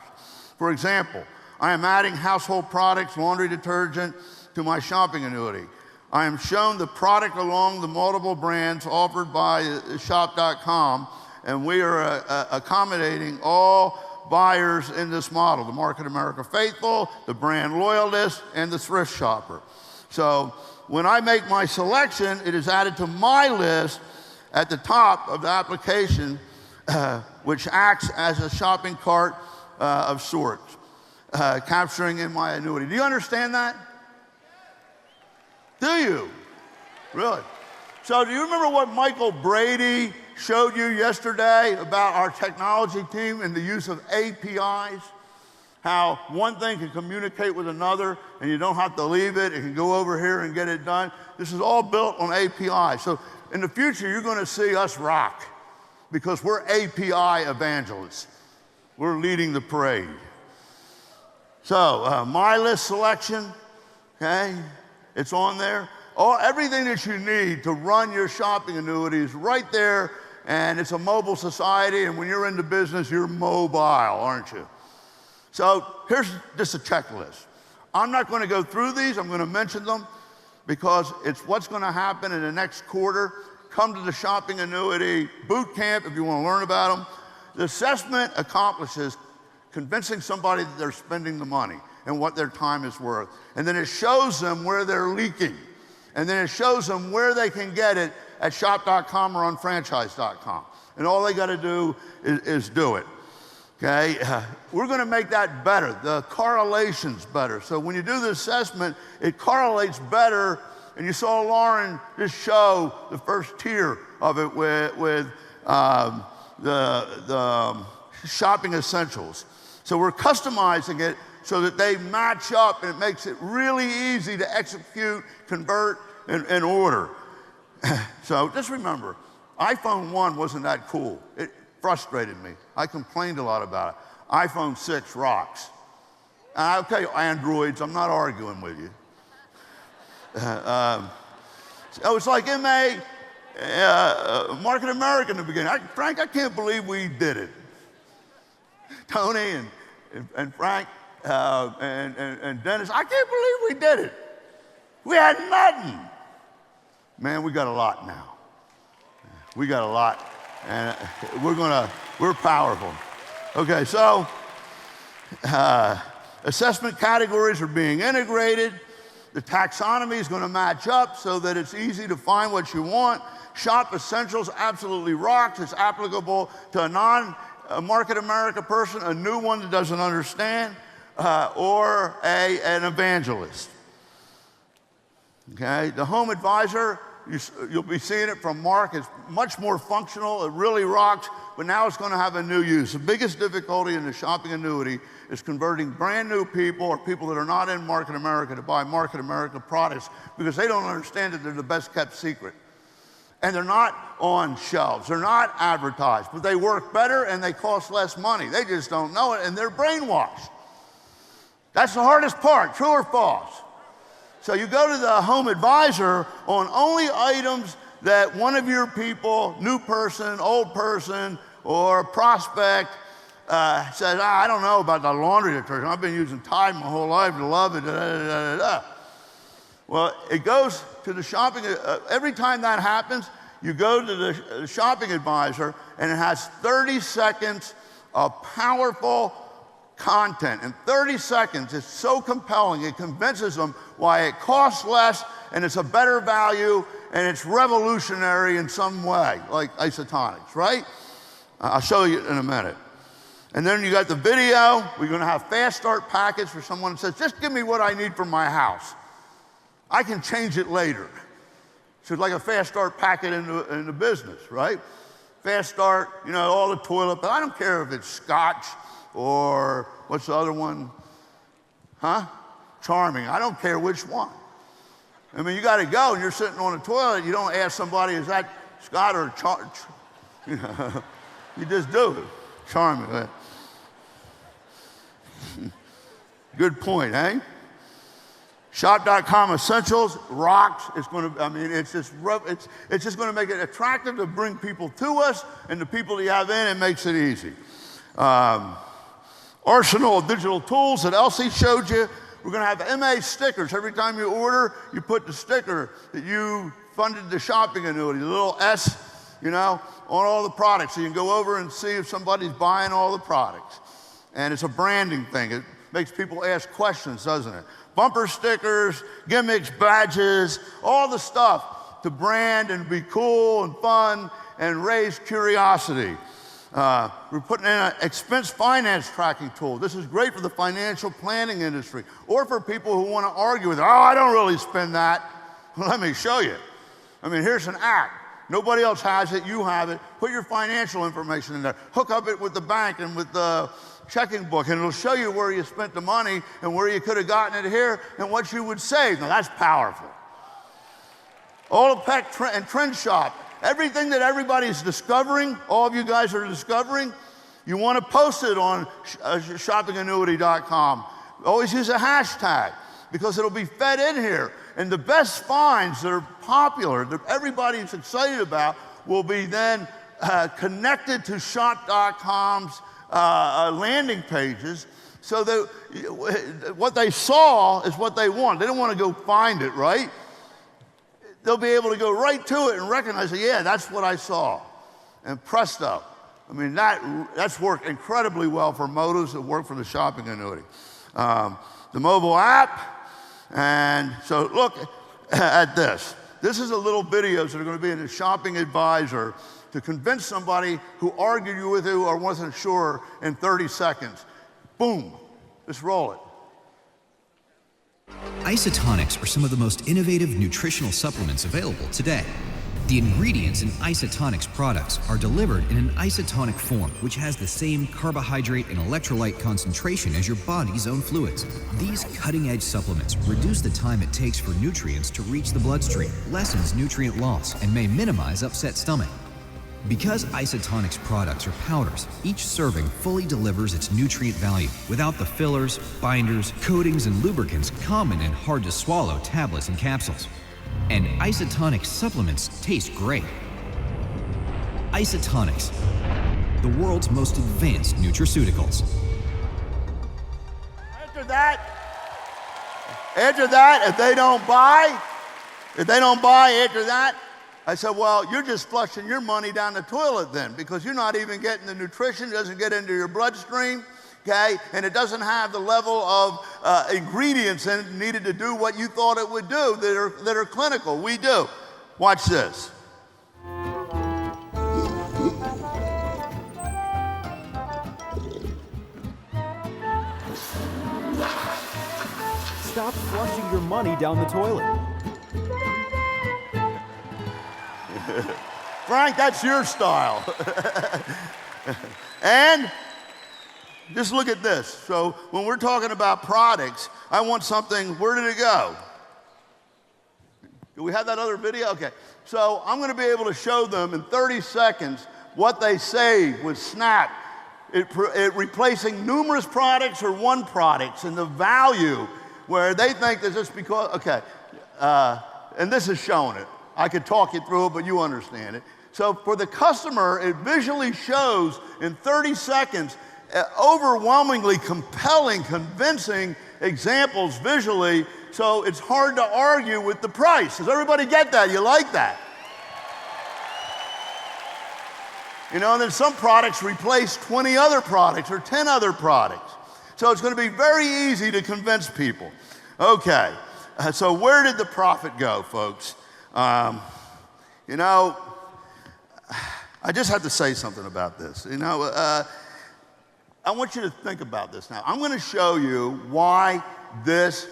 For example, I am adding household products, laundry detergent, to my shopping annuity. I am shown the product along the multiple brands offered by shop.com, and we are accommodating all buyers in this model, the Market America Faithful, the brand loyalist, and the thrift shopper. So when I make my selection, it is added to my list at the top of the application, which acts as a shopping cart of sorts, capturing in my annuity. Do you understand that? Do you? Really? So do you remember what Michael Brady showed you yesterday about our technology team and the use of APIs? How one thing can communicate with another and you don't have to leave it. It can go over here and get it done. This is all built on API. So in the future, you're going to see us rock because we're API evangelists. We're leading the parade. So my list selection, okay? It's on there. Everything that you need to run your shopping annuity is right there, and it's a mobile society, and when you're in the business, you're mobile, aren't you? So here's just a checklist. I'm not going to go through these. I'm going to mention them because it's what's going to happen in the next quarter. Come to the shopping annuity boot camp if you want to learn about them. The assessment accomplishes convincing somebody that they're spending the money and what their time is worth. And then it shows them where they're leaking. And then it shows them where they can get it at shop.com or on franchise.com. And all they got to do is do it. Okay? We're going to make that better. The correlation's better. So when you do the assessment, it correlates better. And you saw Lauren just show the first tier of it with the shopping essentials. So we're customizing it so that they match up, and it makes it really easy to execute, convert, and order. So just remember, iPhone 1 wasn't that cool. It frustrated me. I complained a lot about it. iPhone 6 rocks. And I'll tell you, Androids, I'm not arguing with you. So it's like Market America in the beginning. Frank, I can't believe we did it. Tony and Frank, and Dennis, I can't believe we did it. We had nothing. Man, we got a lot now. We got a lot, and we're powerful. Okay, so assessment categories are being integrated. The taxonomy is going to match up so that it's easy to find what you want. Shop Essentials absolutely rocks. It's applicable to a non-Market America person, a new one that doesn't understand, or an evangelist. Okay, the Home Advisor, you'll be seeing it from Mark. It's much more functional. It really rocks, but now it's going to have a new use. The biggest difficulty in the shopping annuity is converting brand new people or people that are not in Market America to buy Market America products because they don't understand that they're the best kept secret. And they're not on shelves. They're not advertised, but they work better and they cost less money. They just don't know it, and they're brainwashed. That's the hardest part, true or false? So you go to the home advisor on only items that one of your people, new person, old person, or prospect says, I don't know about the laundry detergent. I've been using Tide my whole life to love it. Da, da, da, da, da. Well, it goes to the shopping, every time that happens, you go to the shopping advisor and it has 30 seconds of powerful content. In 30 seconds, it's so compelling, it convinces them why it costs less and it's a better value and it's revolutionary in some way, like isotonics, right? I'll show you in a minute. And then you got the video. We're gonna have fast start packets for someone that says, just give me what I need for my house. I can change it later. So it's like a fast start packet in the business, right? Fast start, you know, all the toilet, but I don't care if it's Scotch or what's the other one? Charming. I don't care which one. I mean, you got to go and you're sitting on the toilet. You don't ask somebody, is that Scott or you know, you just do it. Charming. Good point, eh? Shop.com Essentials rocks. It's going to, I mean, it's just going to make it attractive to bring people to us, and the people that you have in, it makes it easy. Arsenal of digital tools that Elsie showed you. We're going to have MA stickers. Every time you order, you put the sticker that you funded the shopping annuity, the little S, you know, on all the products. So you can go over and see if somebody's buying all the products. And it's a branding thing. It makes people ask questions, doesn't it? Bumper stickers, gimmicks, badges, all the stuff to brand and be cool and fun and raise curiosity. We're putting in an expense finance tracking tool. This is great for the financial planning industry or for people who want to argue with it. Oh, I don't really spend that. Well, let me show you. I mean, here's an app. Nobody else has it. You have it. Put your financial information in there. Hook up it with the bank and with the checking book, and it'll show you where you spent the money and where you could have gotten it here and what you would save. Now, that's powerful. Olapec and Trend Shop. Everything that everybody's discovering, all of you guys are discovering, you want to post it on shoppingannuity.com. Always use a hashtag because it'll be fed in here. And the best finds that are popular, that everybody's excited about, will be then connected to shop.com's landing pages, so that what they saw is what they want. They don't want to go find it, right? They'll be able to go right to it and recognize it. Yeah, that's what I saw. And presto. I mean, that's worked incredibly well for motives that work for the shopping annuity. The mobile app. And so look at this. This is a little videos that are going to be in the shopping advisor to convince somebody who argued with you or wasn't sure in 30 seconds. Boom. Let's roll it. Isotonics are some of the most innovative nutritional supplements available today. The ingredients in Isotonics products are delivered in an isotonic form, which has the same carbohydrate and electrolyte concentration as your body's own fluids. These cutting-edge supplements reduce the time it takes for nutrients to reach the bloodstream, lessens nutrient loss, and may minimize upset stomach. Because Isotonics products are powders, each serving fully delivers its nutrient value without the fillers, binders, coatings, and lubricants common in hard-to-swallow tablets and capsules. And Isotonics supplements taste great. Isotonics, the world's most advanced nutraceuticals. After that, if they don't buy after that, I said, well, you're just flushing your money down the toilet then, because you're not even getting the nutrition, it doesn't get into your bloodstream, okay? And it doesn't have the level of ingredients in it needed to do what you thought it would do that are clinical. We do. Watch this. Stop flushing your money down the toilet. Frank, that's your style. And just look at this. So when we're talking about products, I want something, where did it go? Do we have that other video? Okay. So I'm going to be able to show them in 30 seconds what they save with Snap. It replacing numerous products or one product, and the value where they think that just because, okay, and this is showing it. I could talk you through it, but you understand it. So for the customer, it visually shows in 30 seconds overwhelmingly compelling, convincing examples visually, so it's hard to argue with the price. Does everybody get that? You like that? You know, and then some products replace 20 other products or 10 other products. So it's going to be very easy to convince people. Okay, so where did the profit go, folks? You know, I just have to say something about this. You know, I want you to think about this now. I'm going to show you why this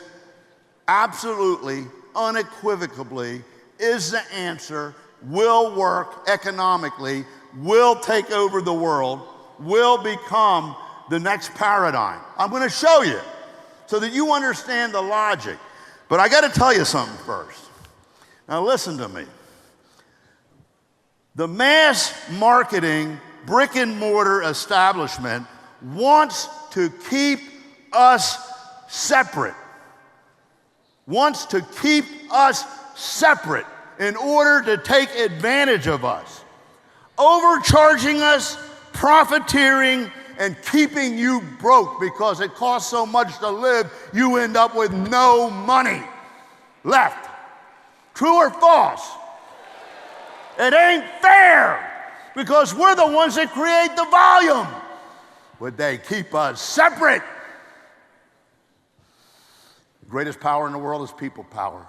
absolutely, unequivocally is the answer, will work economically, will take over the world, will become the next paradigm. I'm going to show you so that you understand the logic. But I got to tell you something first. Now listen to me. The mass marketing brick and mortar establishment wants to keep us separate. Wants to keep us separate in order to take advantage of us. Overcharging us, profiteering, and keeping you broke because it costs so much to live, you end up with no money left. True or false? It ain't fair because we're the ones that create the volume. Would they keep us separate? The greatest power in the world is people power.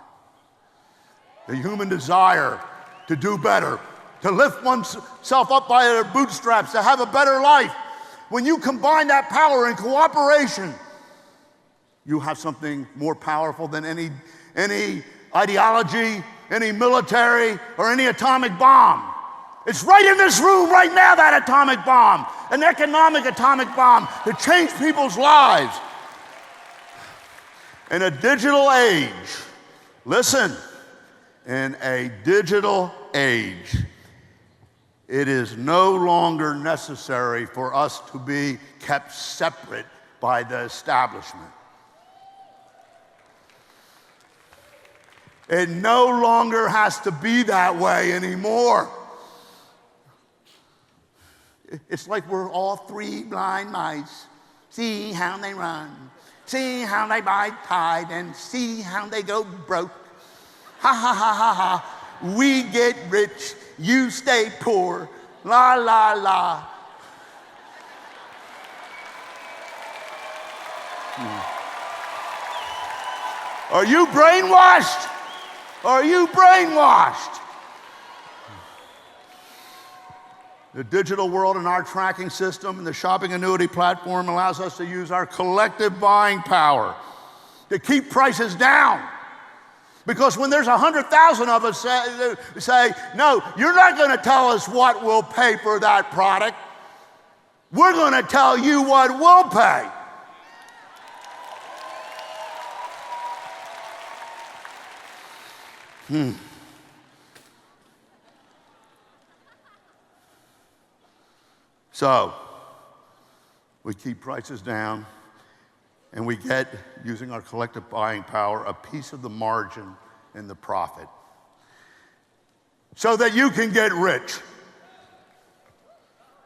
The human desire to do better, to lift oneself up by their bootstraps, to have a better life. When you combine that power and cooperation, you have something more powerful than any ideology, any military, or any atomic bomb. It's right in this room right now, that atomic bomb, an economic atomic bomb to change people's lives. In a digital age, listen, in a digital age, it is no longer necessary for us to be kept separate by the establishment. It no longer has to be that way anymore. It's like we're all three blind mice. See how they run, see how they bite tight, and see how they go broke. Ha ha ha ha ha. We get rich, you stay poor. La la la. Are you brainwashed? Are you brainwashed? The digital world and our tracking system and the shopping annuity platform allows us to use our collective buying power to keep prices down. Because when there's 100,000 of us say, no, you're not going to tell us what we'll pay for that product. We're going to tell you what we'll pay. So, we keep prices down, and we get, using our collective buying power, a piece of the margin in the profit so that you can get rich.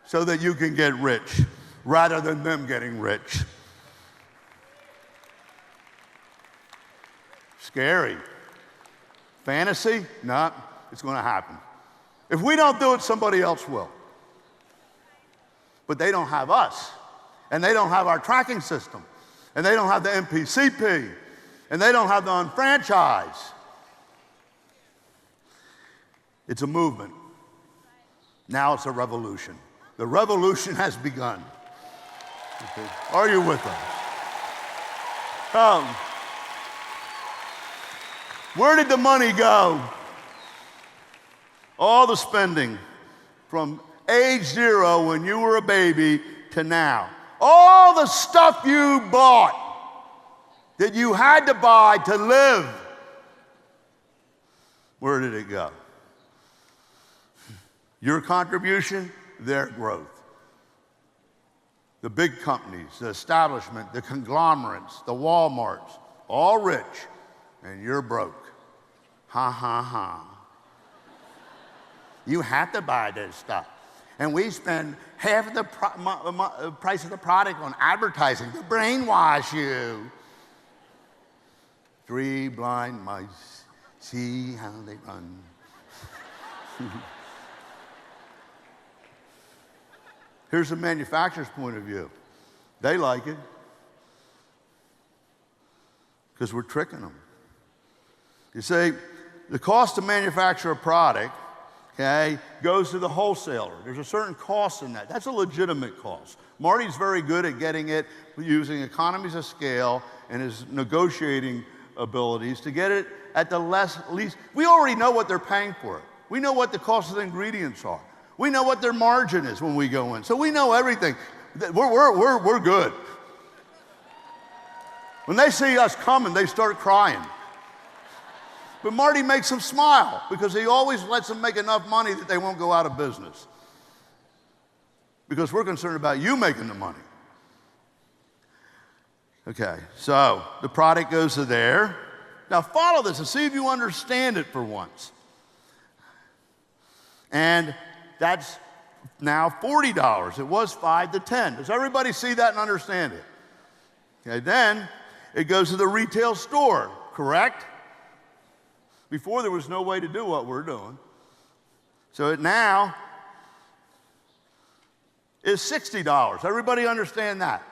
So that you can get rich rather than them getting rich. Scary. Fantasy? No, it's going to happen. If we don't do it, somebody else will. But they don't have us, and they don't have our tracking system, and they don't have the MPCP, and they don't have the unfranchise. It's a movement. Now it's a revolution. The revolution has begun. Okay. Are you with us? Where did the money go? All the spending from age 0 when you were a baby to now. All the stuff you bought that you had to buy to live. Where did it go? Your contribution, their growth. The big companies, the establishment, the conglomerates, the Walmarts, all rich, and you're broke. Ha, ha, ha. You have to buy this stuff. And we spend half of the price of the product on advertising to brainwash you. 3 blind mice, see how they run. Here's the manufacturer's point of view. They like it because we're tricking them. You see, the cost to manufacture a product, okay, goes to the wholesaler. There's a certain cost in that. That's a legitimate cost. Marty's very good at getting it using economies of scale and his negotiating abilities to get it at the least. We already know what they're paying for it. We know what the cost of the ingredients are. We know what their margin is when we go in. So we know everything. We're good. When they see us coming, they start crying. But Marty makes them smile because he always lets them make enough money that they won't go out of business. Because we're concerned about you making the money. Okay, so the product goes to there. Now follow this and see if you understand it for once. And that's now $40. It was $5 to $10. Does everybody see that and understand it? Okay, then it goes to the retail store, correct? Before there was no way to do what we're doing. So it now is $60. Everybody understand that?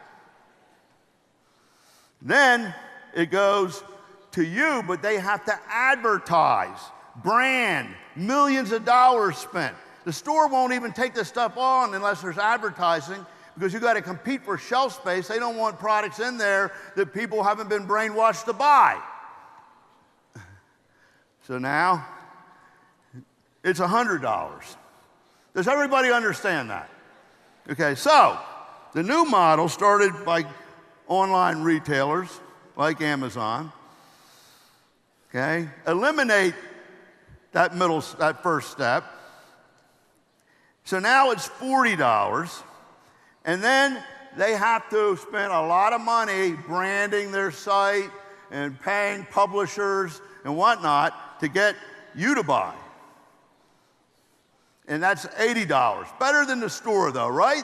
Then it goes to you, but they have to advertise, brand, millions of dollars spent. The store won't even take this stuff on unless there's advertising because you got to compete for shelf space. They don't want products in there that people haven't been brainwashed to buy. So now it's $100. Does everybody understand that? Okay, so the new model started by online retailers like Amazon. Okay, eliminate that first step. So now it's $40, and then they have to spend a lot of money branding their site and paying publishers and whatnot to get you to buy. And that's $80. Better than the store though, right?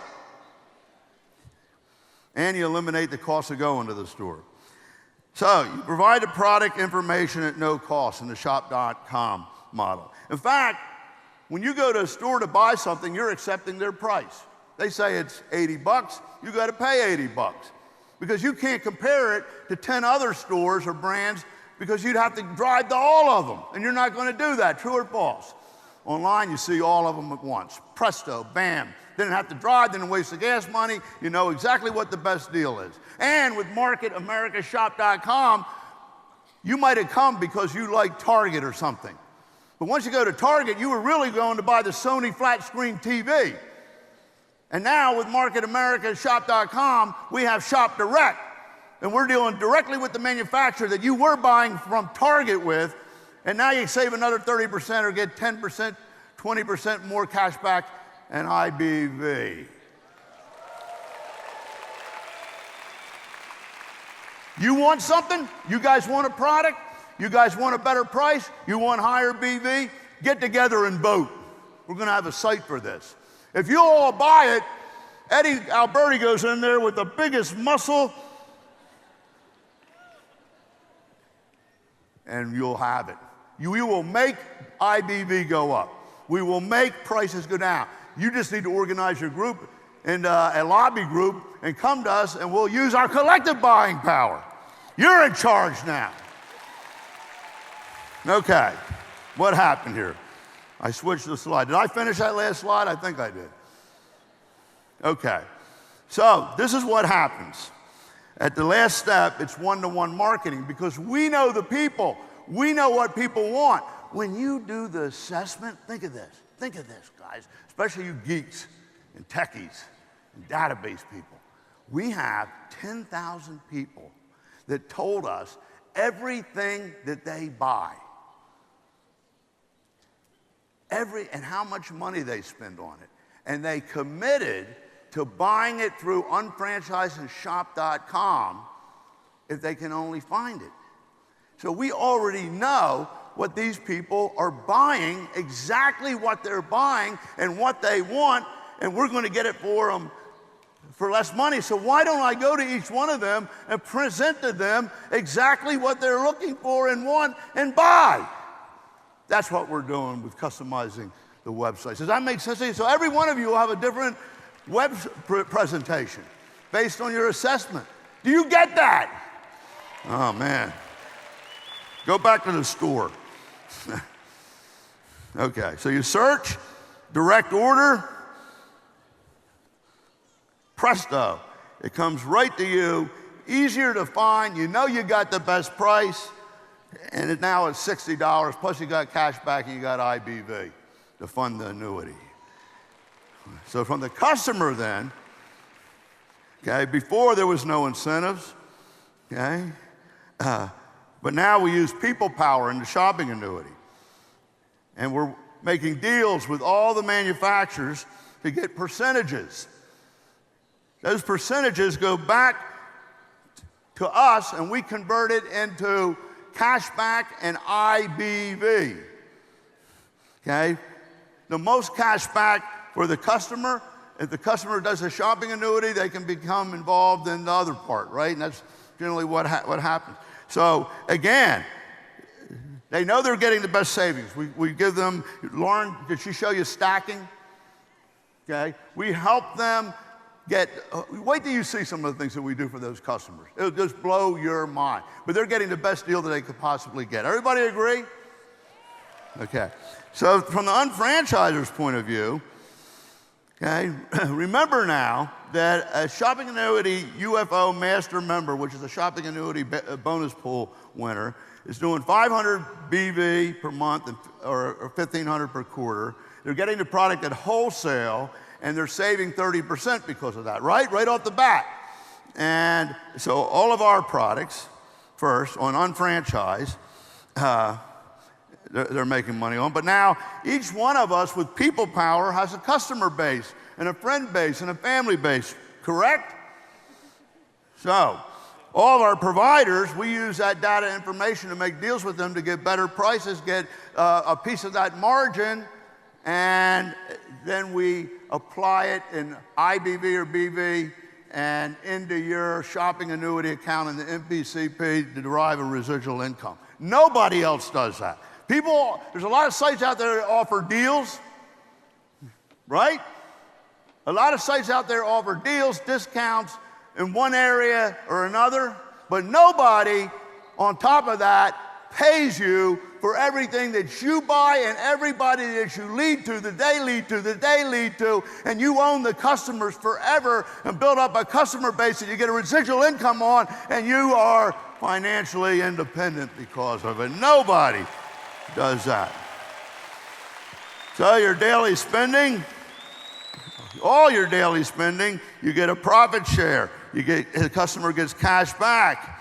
And you eliminate the cost of going to the store. So you provide the product information at no cost in the shop.com model. In fact, when you go to a store to buy something, you're accepting their price. They say it's $80, you got to pay $80 because you can't compare it to 10 other stores or brands because you'd have to drive to all of them, and you're not going to do that, true or false? Online, you see all of them at once. Presto, bam. Didn't have to drive, didn't waste the gas money. You know exactly what the best deal is. And with marketamericashop.com, you might have come because you like Target or something. But once you go to Target, you were really going to buy the Sony flat screen TV. And now with marketamericashop.com, we have Shop Direct. And we're dealing directly with the manufacturer that you were buying from Target with. And now you save another 30% or get 10%, 20% more cash back and IBV. You want something? You guys want a product? You guys want a better price? You want higher BV? Get together and vote. We're going to have a site for this. If you all buy it, Eddie Alberti goes in there with the biggest muscle, and you'll have it. We will make IBV go up. We will make prices go down. You just need to organize your group and a lobby group and come to us, and we'll use our collective buying power. You're in charge now. Okay, what happened here? I switched the slide. Did I finish that last slide? I think I did. Okay, so this is what happens. At the last step, it's one-to-one marketing because we know the people. We know what people want. When you do the assessment, think of this, guys, especially you geeks and techies and database people. We have 10,000 people that told us everything that they buy. and how much money they spend on it. And they committed to buying it through unfranchisedshop.com if they can only find it. So we already know what these people are buying, exactly what they're buying and what they want, and we're going to get it for them for less money. So why don't I go to each one of them and present to them exactly what they're looking for and want and buy? That's what we're doing with customizing the website. Does that make sense to you? So every one of you will have a different web presentation based on your assessment. Do you get that? Oh, man. Go back to the store. Okay, so you search, direct order, presto. It comes right to you, easier to find. You know you got the best price, and now it's $60, plus you got cash back and you got IBV to fund the annuity. So from the customer then, okay, before there was no incentives, okay, but now we use people power in the shopping annuity. And we're making deals with all the manufacturers to get percentages. Those percentages go back to us and we convert it into cashback and IBV. Okay? The most cashback for the customer, if the customer does a shopping annuity, they can become involved in the other part, right? And that's generally what happens. So again, they know they're getting the best savings. We give them, Lauren, did she show you stacking? Okay, we help them get, wait till you see some of the things that we do for those customers. It'll just blow your mind. But they're getting the best deal that they could possibly get. Everybody agree? Okay, so from the unfranchiser's point of view, okay, remember now that a shopping annuity UFO master member, which is a shopping annuity bonus pool winner, is doing 500 BV per month or 1,500 per quarter. They're getting the product at wholesale, and they're saving 30% because of that, right? Right off the bat. And so all of our products, first, on unfranchised, they're making money on. But now, each one of us with people power has a customer base, and a friend base, and a family base, correct? So, all of our providers, we use that data information to make deals with them to get better prices, get a piece of that margin, and then we apply it in IBV or BV and into your shopping annuity account in the MPCP to derive a residual income. Nobody else does that. People, there's a lot of sites out there that offer deals, right? A lot of sites out there offer deals, discounts in one area or another, but nobody on top of that pays you for everything that you buy and everybody that you lead to, that they lead to, and you own the customers forever and build up a customer base that you get a residual income on, and you are financially independent because of it. Nobody does that. So your daily spending, all your daily spending, you get a profit share. The customer gets cash back.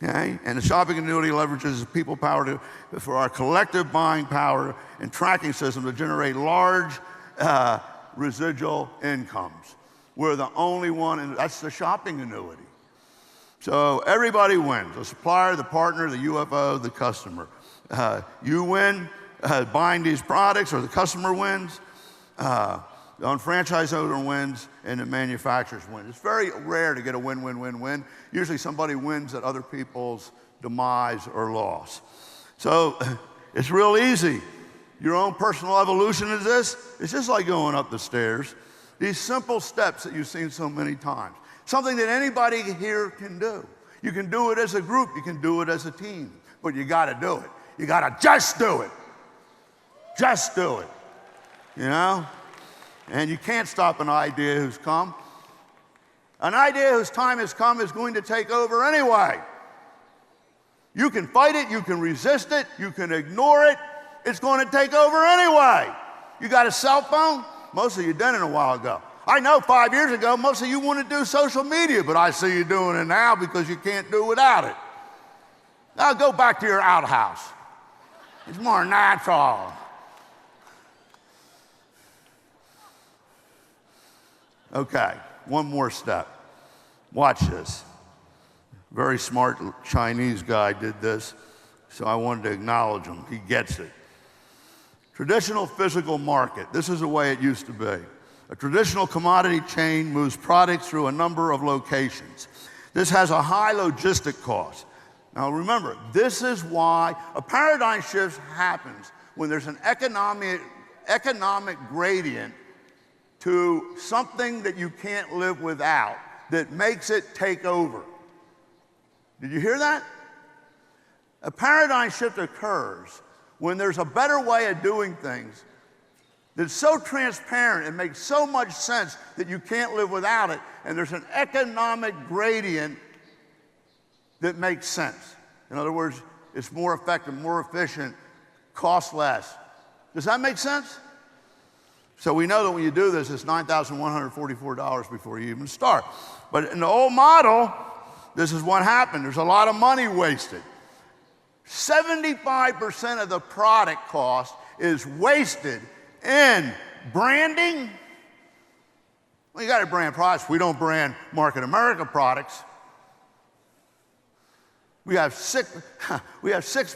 Okay? And the shopping annuity leverages people power for our collective buying power and tracking system to generate large residual incomes. We're the only one, and that's the shopping annuity. So everybody wins, the supplier, the partner, the UFO, the customer. You win buying these products, or the customer wins. The unfranchised owner wins, and the manufacturers win. It's very rare to get a win-win-win-win. Usually somebody wins at other people's demise or loss. So it's real easy. Your own personal evolution is this. It's just like going up the stairs. These simple steps that you've seen so many times. Something that anybody here can do. You can do it as a group. You can do it as a team. But you got to do it. You got to just do it. Just do it. You know? And you can't stop an idea who's come. An idea whose time has come is going to take over anyway. You can fight it, you can resist it, you can ignore it. It's going to take over anyway. You got a cell phone? Most of you didn't a while ago. I know 5 years ago, most of you want to do social media, but I see you doing it now because you can't do without it. Now go back to your outhouse. It's more natural. Okay, one more step. Watch this. Very smart Chinese guy did this, so I wanted to acknowledge him. He gets it. Traditional physical market. This is the way it used to be. A traditional commodity chain moves products through a number of locations. This has a high logistic cost. Now remember, this is why a paradigm shift happens when there's an economic gradient to something that you can't live without that makes it take over. Did you hear that? A paradigm shift occurs when there's a better way of doing things that's so transparent and makes so much sense that you can't live without it, and there's an economic gradient that makes sense. In other words, it's more effective, more efficient, costs less. Does that make sense? So we know that when you do this, it's $9,144 before you even start. But in the old model, this is what happened. There's a lot of money wasted. 75% of the product cost is wasted in branding. Well, you got to brand products. We don't brand Market America products. We have 6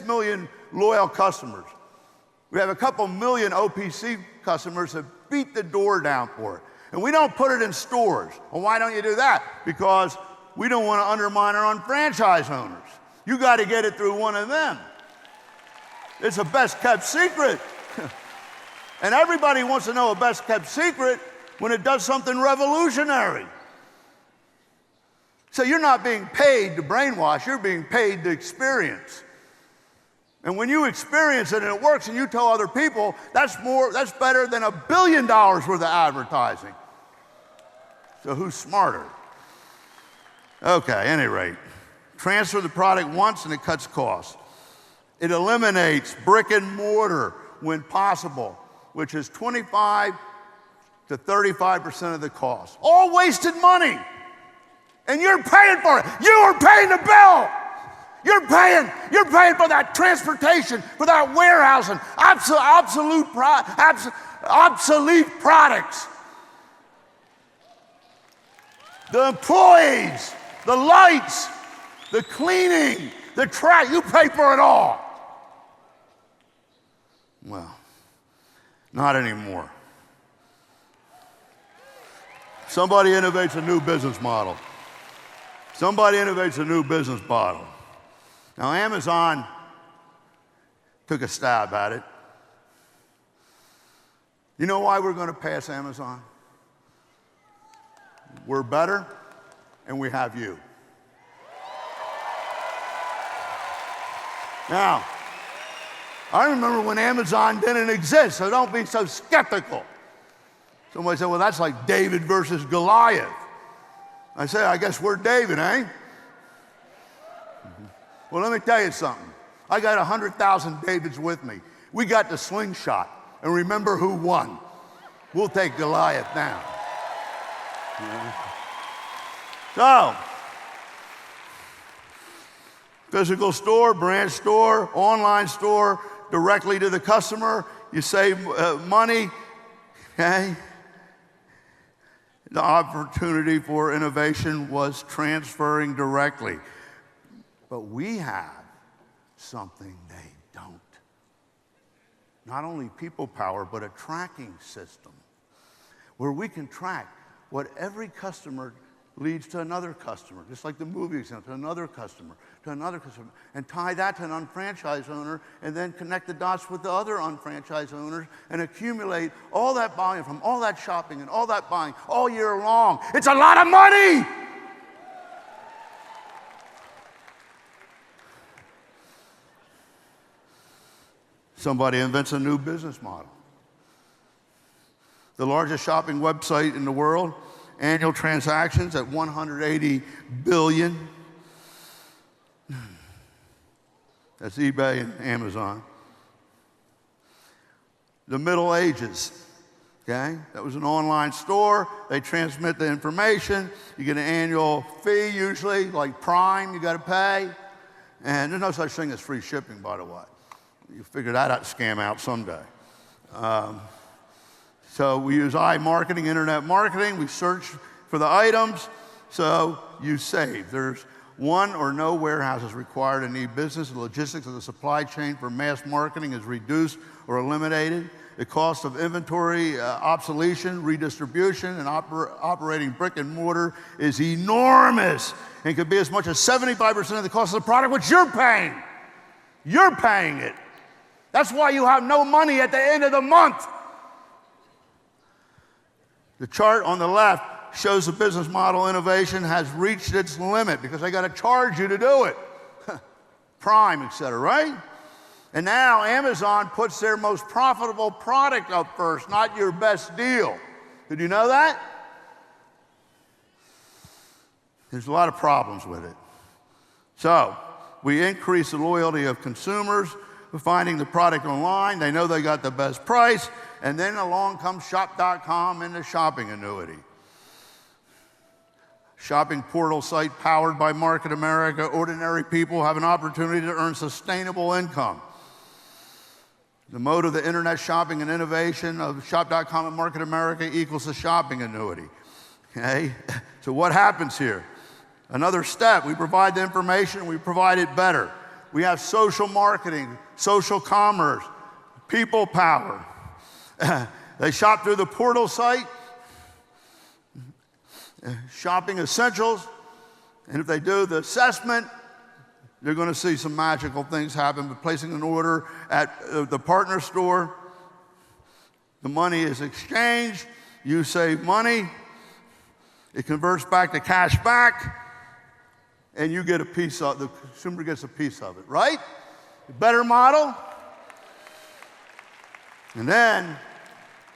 million loyal customers. We have a couple million OPC customers that beat the door down for it. And we don't put it in stores. Well, why don't you do that? Because we don't want to undermine our own franchise owners. You got to get it through one of them. It's a best kept secret. And everybody wants to know a best kept secret when it does something revolutionary. So you're not being paid to brainwash, you're being paid to experience. And when you experience it and it works and you tell other people, that's better than $1 billion worth of advertising. So who's smarter? Okay, at any rate, transfer the product once and it cuts costs. It eliminates brick and mortar when possible, which is 25 to 35% of the cost. All wasted money. And you're paying for it. You are paying the bill. You're paying for that transportation, for that warehousing, obsolete products. The employees, the lights, the cleaning, the trash, you pay for it all. Well, not anymore. Somebody innovates a new business model. Somebody innovates a new business model. Now, Amazon took a stab at it. You know why we're going to pass Amazon? We're better, and we have you. Now, I remember when Amazon didn't exist, so don't be so skeptical. Somebody said, well, that's like David versus Goliath. I said, I guess we're David, eh? Well, let me tell you something. I got 100,000 Davids with me. We got the slingshot, and remember who won. We'll take Goliath down. So, physical store, branch store, online store, directly to the customer. You save money, okay? The opportunity for innovation was transferring directly. But we have something they don't. Not only people power, but a tracking system where we can track what every customer leads to another customer, just like the movie example, to another customer, and tie that to an unfranchised owner, and then connect the dots with the other unfranchised owners and accumulate all that volume from all that shopping and all that buying all year long. It's a lot of money! Somebody invents a new business model. The largest shopping website in the world, annual transactions at 180 billion. That's eBay and Amazon. The Middle Ages, okay? That was an online store. They transmit the information. You get an annual fee usually, like Prime, you got to pay. And there's no such thing as free shipping, by the way. You figure that out, scam out someday. So we use marketing, internet marketing. We search for the items, so you save. There's one or no warehouses required in e-business. The logistics of the supply chain for mass marketing is reduced or eliminated. The cost of inventory, obsolescence, redistribution, and operating brick and mortar is enormous and could be as much as 75% of the cost of the product, which you're paying. You're paying it. That's why you have no money at the end of the month. The chart on the left shows the business model innovation has reached its limit because they got to charge you to do it. Prime, et cetera, right? And now Amazon puts their most profitable product up first, not your best deal. Did you know that? There's a lot of problems with it. So we increase the loyalty of consumers for finding the product online. They know they got the best price. And then along comes shop.com and the shopping annuity. Shopping portal site powered by Market America. Ordinary people have an opportunity to earn sustainable income. The mode of the internet shopping and innovation of shop.com and Market America equals the shopping annuity. Okay? So what happens here? Another step, we provide the information and we provide it better. We have social marketing, social commerce, people power. They shop through the portal site, shopping essentials, and if they do the assessment, you're going to see some magical things happen. But placing an order at the partner store, the money is exchanged, you save money, it converts back to cash back, and you get a piece of, the consumer gets a piece of it, right? Better model. And then,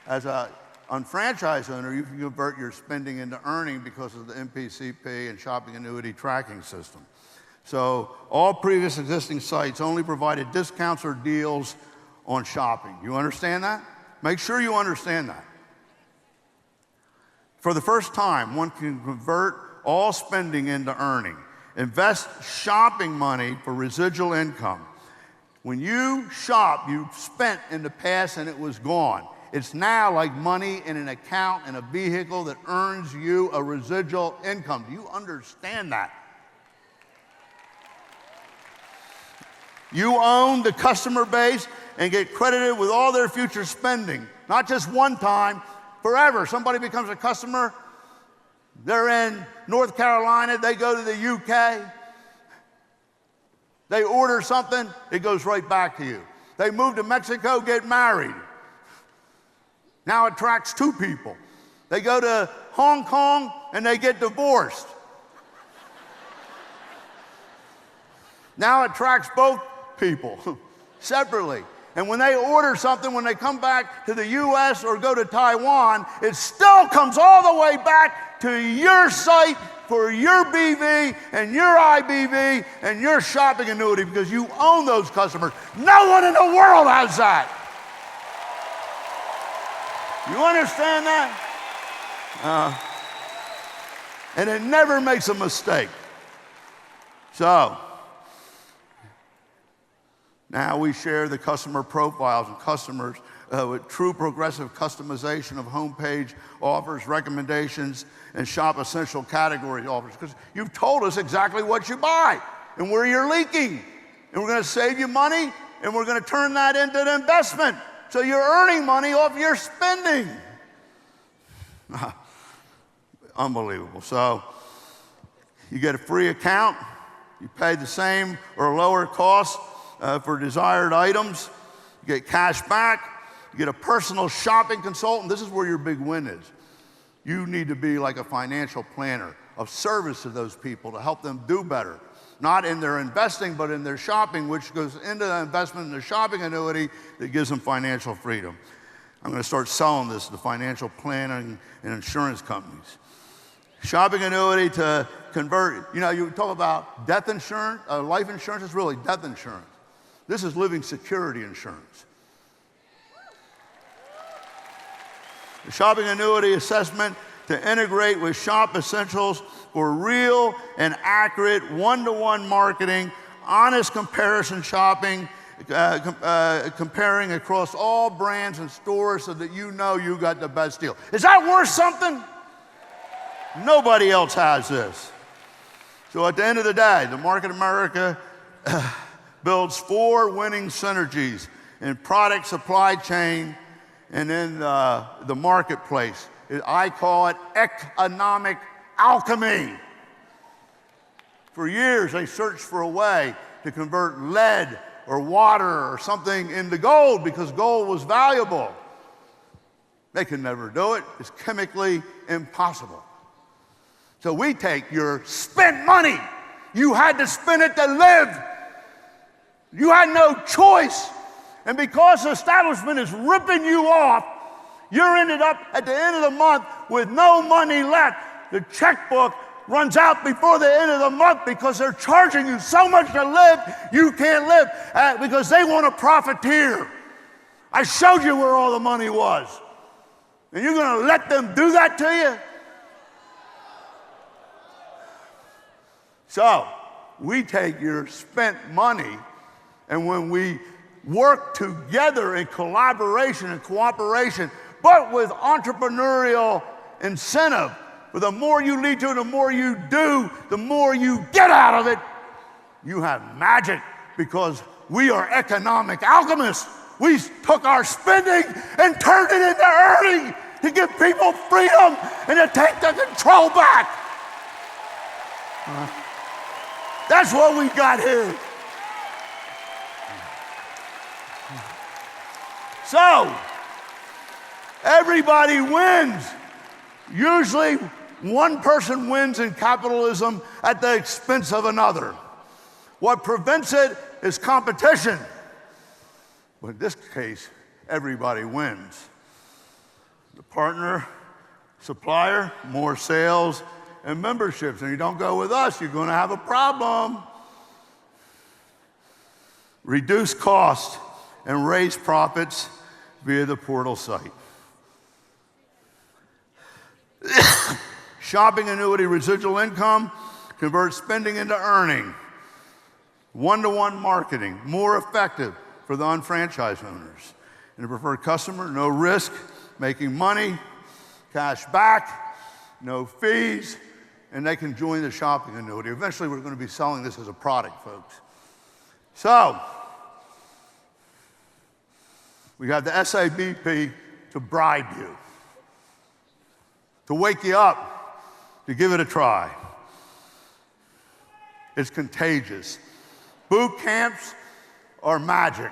as a unfranchised owner, you can convert your spending into earning because of the MPCP and shopping annuity tracking system. So all previous existing sites only provided discounts or deals on shopping. You understand that? Make sure you understand that. For the first time, one can convert all spending into earning. Invest shopping money for residual income. When you shop, you spent in the past and it was gone. It's now like money in an account and a vehicle that earns you a residual income. Do you understand that? You own the customer base and get credited with all their future spending. Not just one time, forever. Somebody becomes a customer, they're in North Carolina, they go to the UK, they order something, it goes right back to you. They move to Mexico, get married. Now it attracts two people. They go to Hong Kong and they get divorced. Now it attracts both people separately. And when they order something, when they come back to the US or go to Taiwan, it still comes all the way back to your site for your BV and your IBV and your shopping annuity because you own those customers. No one in the world has that. You understand that? And it never makes a mistake. So, now we share the customer profiles and customers with true progressive customization of homepage offers, recommendations, and shop essential category offers. Because you've told us exactly what you buy and where you're leaking. And we're going to save you money, and we're going to turn that into an investment. So you're earning money off your spending. Unbelievable. So you get a free account. You pay the same or lower cost for desired items. You get cash back. You get a personal shopping consultant. This is where your big win is. You need to be like a financial planner of service to those people to help them do better. Not in their investing, but in their shopping, which goes into the investment in the shopping annuity that gives them financial freedom. I'm going to start selling this to financial planning and insurance companies. Shopping annuity to convert, you know, you talk about death insurance, life insurance is really death insurance. This is living security insurance. The shopping annuity assessment to integrate with shop essentials for real and accurate one-to-one marketing, honest comparison shopping, comparing across all brands and stores so that you know you got the best deal. Is that worth something? Nobody else has this. So at the end of the day, the Market America builds 4 winning synergies in product supply chain and in the marketplace. I call it economic alchemy. For years, they searched for a way to convert lead or water or something into gold because gold was valuable. They could never do it. It's chemically impossible. So we take your spent money. You had to spend it to live. You had no choice. And because the establishment is ripping you off, you're ended up at the end of the month with no money left. The checkbook runs out before the end of the month because they're charging you so much to live, you can't live because they want to profiteer. I showed you where all the money was. And you're going to let them do that to you? So, we take your spent money, and when we work together in collaboration and cooperation, but with entrepreneurial incentive, but the more you lead to, the more you do, the more you get out of it, you have magic because we are economic alchemists. We took our spending and turned it into earning to give people freedom and to take the control back. That's what we got here. So, everybody wins. Usually, one person wins in capitalism at the expense of another. What prevents it is competition. But in this case, everybody wins. The partner, supplier, more sales, and memberships. And you don't go with us, you're going to have a problem. Reduce cost and raise profits via the portal site. Shopping annuity residual income converts spending into earning. One-to-one marketing, more effective for the unfranchised owners. And the preferred customer, no risk, making money, cash back, no fees, and they can join the shopping annuity. Eventually, we're going to be selling this as a product, folks. So, we got the SABP to bribe you, to wake you up, to give it a try. It's contagious. Boot camps are magic.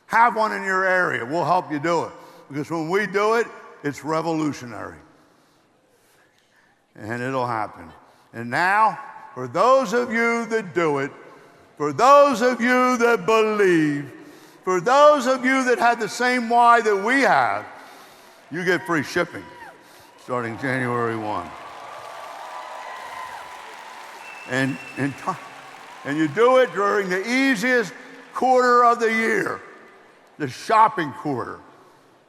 Have one in your area. We'll help you do it. Because when we do it, it's revolutionary. And it'll happen. And now, for those of you that do it, for those of you that believe, for those of you that have the same why that we have, you get free shipping starting January 1. And you do it during the easiest quarter of the year, the shopping quarter,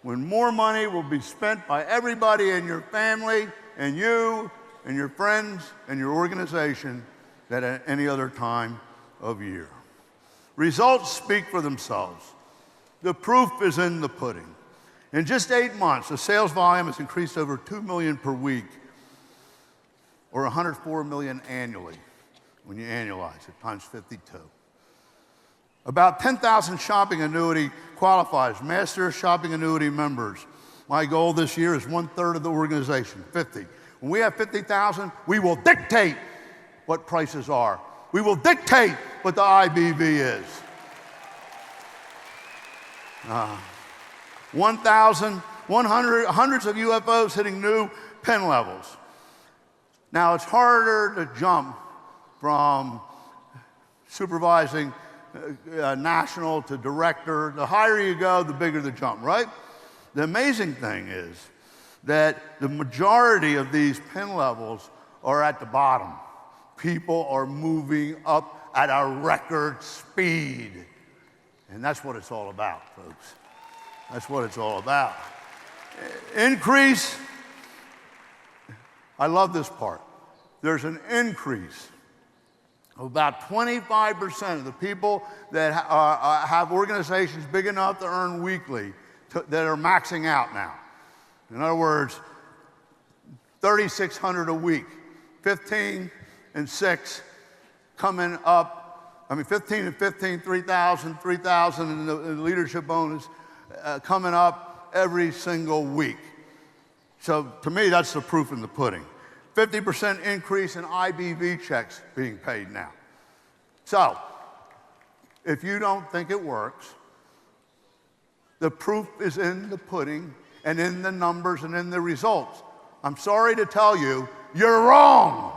when more money will be spent by everybody in your family and you and your friends and your organization than at any other time of year. Results speak for themselves. The proof is in the pudding. In just 8 months, the sales volume has increased over 2 million per week, or 104 million annually, when you annualize it, times 52. About 10,000 shopping annuity qualifiers, master shopping annuity members. My goal this year is 1/3 of the organization, 50. When we have 50,000, we will dictate what prices are. We will dictate what the IBV is. hundreds of UFOs hitting new pin levels. Now, it's harder to jump from supervising national to director. The higher you go, the bigger the jump, right? The amazing thing is that the majority of these pin levels are at the bottom. People are moving up at a record speed. And that's what it's all about, folks. That's what it's all about. Increase. I love this part. There's an increase About 25% of the people that have organizations big enough to earn weekly that are maxing out now. In other words, 3,600 a week, 15 and 6 coming up. I mean, 15 and 15, 3,000, 3,000 in the leadership bonus coming up every single week. So to me, that's the proof in the pudding. 50% increase in IBV checks being paid now. So, if you don't think it works, the proof is in the pudding and in the numbers and in the results. I'm sorry to tell you, you're wrong.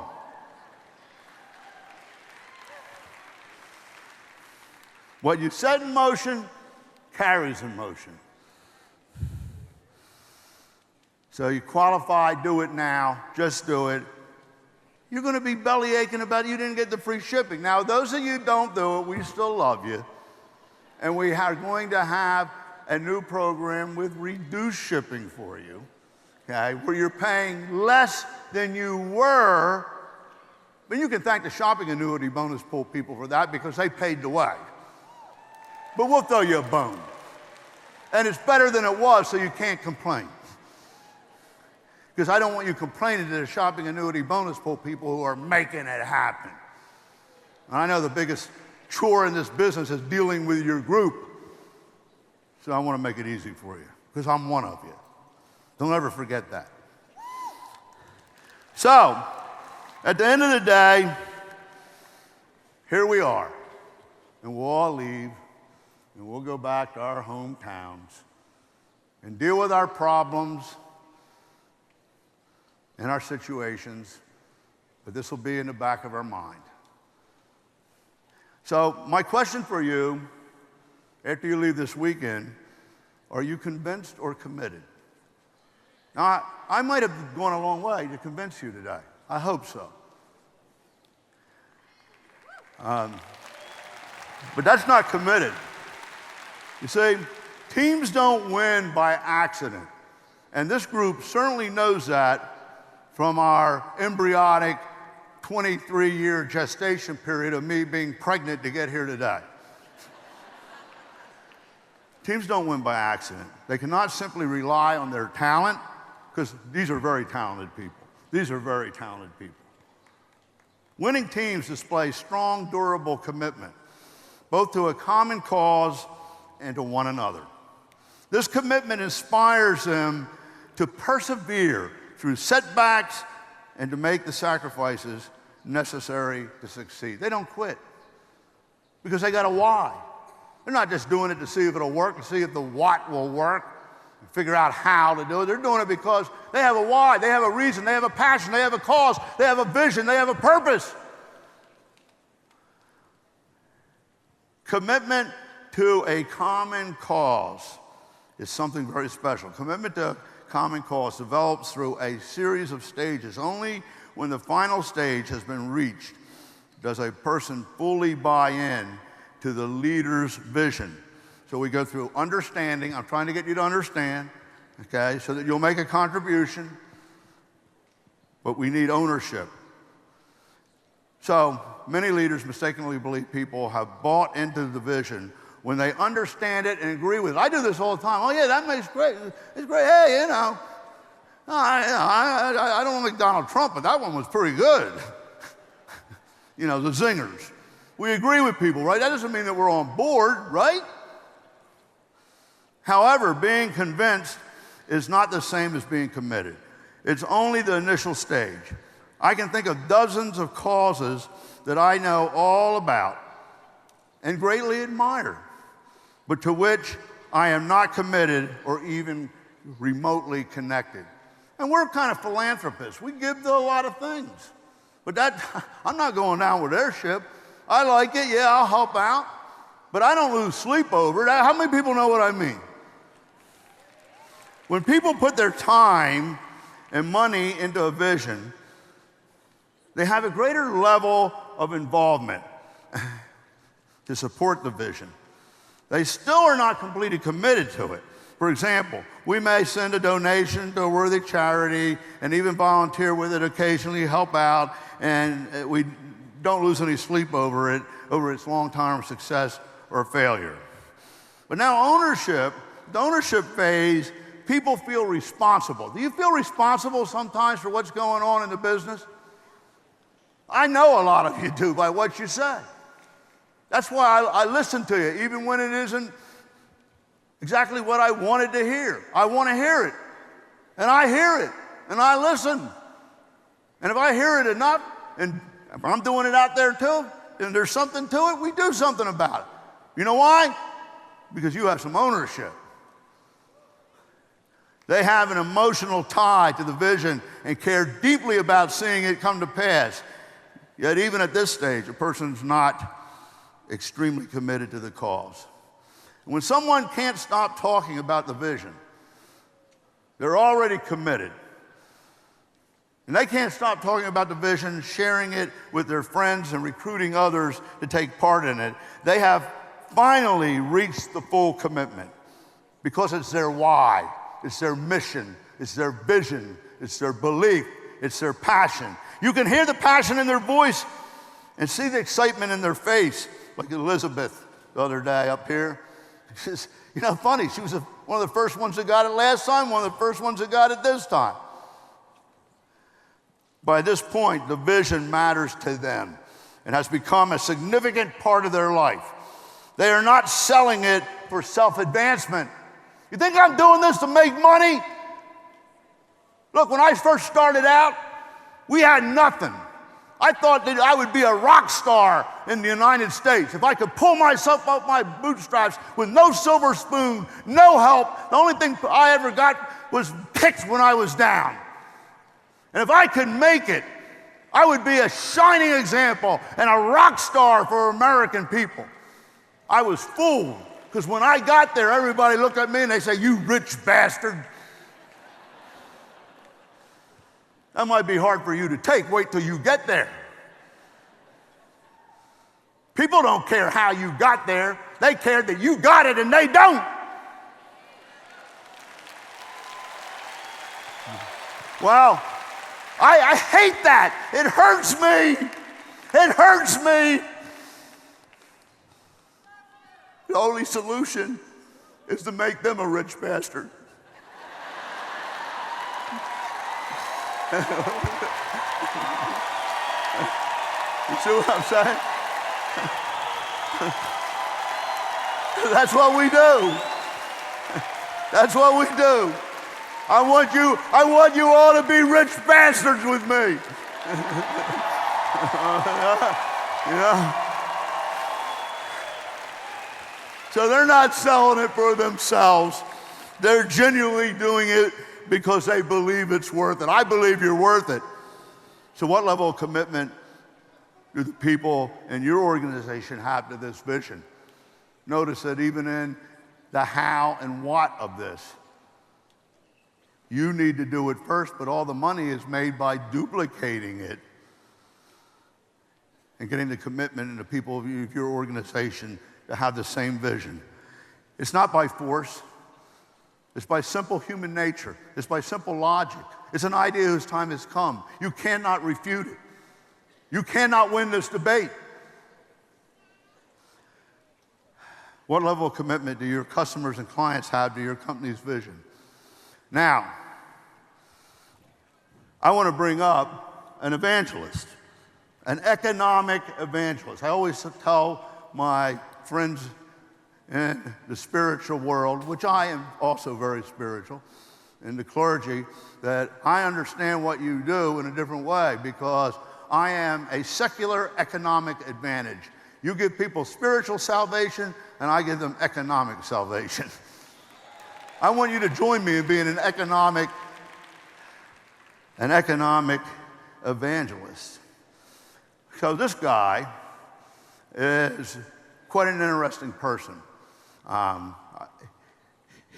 What you set in motion carries in motion. So you qualify, do it now, just do it. You're going to be belly aching about you didn't get the free shipping. Now, those of you who don't do it, we still love you. And we are going to have a new program with reduced shipping for you, okay, where you're paying less than you were. But you can thank the shopping annuity bonus pool people for that because they paid the way. But we'll throw you a bone. And it's better than it was, so you can't complain. Because I don't want you complaining to the shopping annuity bonus pool people who are making it happen. And I know the biggest chore in this business is dealing with your group. So I want to make it easy for you, because I'm one of you. Don't ever forget that. So, at the end of the day, here we are. And we'll all leave, and we'll go back to our hometowns and deal with our problems and our situations, but this will be in the back of our mind. So my question for you, after you leave this weekend, are you convinced or committed? Now, I might have gone a long way to convince you today. I hope so. But that's not committed. You see, teams don't win by accident. And this group certainly knows that from our embryonic 23-year gestation period of me being pregnant to get here today. Teams don't win by accident. They cannot simply rely on their talent, because these are very talented people. These are very talented people. Winning teams display strong, durable commitment, both to a common cause and to one another. This commitment inspires them to persevere through setbacks and to make the sacrifices necessary to succeed. They don't quit because they got a why. They're not just doing it to see if it'll work, to see if the what will work, and figure out how to do it. They're doing it because they have a why, they have a reason, they have a passion, they have a cause, they have a vision, they have a purpose. Commitment to a common cause is something very special. Commitment to common cause develops through a series of stages. Only when the final stage has been reached does a person fully buy in to the leader's vision. So we go through understanding. I'm trying to get you to understand, okay, so that you'll make a contribution, but we need ownership. So many leaders mistakenly believe people have bought into the vision when they understand it and agree with it. I do this all the time. Oh, yeah, that makes great. It's great. Hey, you know, I don't like Donald Trump, but that one was pretty good. You know, the zingers. We agree with people, right? That doesn't mean that we're on board, right? However, being convinced is not the same as being committed. It's only the initial stage. I can think of dozens of causes that I know all about and greatly admire, but to which I am not committed or even remotely connected. And we're kind of philanthropists. We give to a lot of things. But I'm not going down with their ship. I like it, yeah, I'll help out. But I don't lose sleep over it. How many people know what I mean? When people put their time and money into a vision, they have a greater level of involvement to support the vision. They still are not completely committed to it. For example, we may send a donation to a worthy charity and even volunteer with it occasionally, help out, and we don't lose any sleep over its long-term success or failure. But now ownership, the ownership phase, people feel responsible. Do you feel responsible sometimes for what's going on in the business? I know a lot of you do by what you say. That's why I listen to you, even when it isn't exactly what I wanted to hear. I want to hear it, and I hear it, and I listen. And if I hear it enough, and if I'm doing it out there too, and there's something to it, we do something about it. You know why? Because you have some ownership. They have an emotional tie to the vision and care deeply about seeing it come to pass. Yet even at this stage, a person's not extremely committed to the cause. And when someone can't stop talking about the vision, they're already committed. And they can't stop talking about the vision, sharing it with their friends and recruiting others to take part in it. They have finally reached the full commitment because it's their why, it's their mission, it's their vision, it's their belief, it's their passion. You can hear the passion in their voice and see the excitement in their face, like Elizabeth the other day up here. She's, funny, she was one of the first ones that got it last time, one of the first ones that got it this time. By this point, the vision matters to them and has become a significant part of their life. They are not selling it for self-advancement. You think I'm doing this to make money? Look, when I first started out, we had nothing. I thought that I would be a rock star in the United States if I could pull myself up my bootstraps with no silver spoon, no help. The only thing I ever got was kicked when I was down. And if I could make it, I would be a shining example and a rock star for American people. I was fooled, because when I got there, everybody looked at me and they say, "You rich bastard." That might be hard for you to take. Wait till you get there. People don't care how you got there. They care that you got it and they don't. Well, I hate that. It hurts me. It hurts me. The only solution is to make them a rich bastard. You see what I'm saying? That's what we do. That's what we do. I want you all to be rich bastards with me. So they're not selling it for themselves. They're genuinely doing it because they believe it's worth it. I believe you're worth it. So what level of commitment do the people in your organization have to this vision? Notice that even in the how and what of this, you need to do it first, but all the money is made by duplicating it and getting the commitment in the people of your organization to have the same vision. It's not by force. It's by simple human nature. It's by simple logic. It's an idea whose time has come. You cannot refute it. You cannot win this debate. What level of commitment do your customers and clients have to your company's vision? Now, I want to bring up an evangelist, an economic evangelist. I always tell my friends in the spiritual world, which I am also very spiritual, in the clergy, that I understand what you do in a different way because I am a secular economic advantage. You give people spiritual salvation, and I give them economic salvation. I want you to join me in being an economic evangelist. So this guy is quite an interesting person.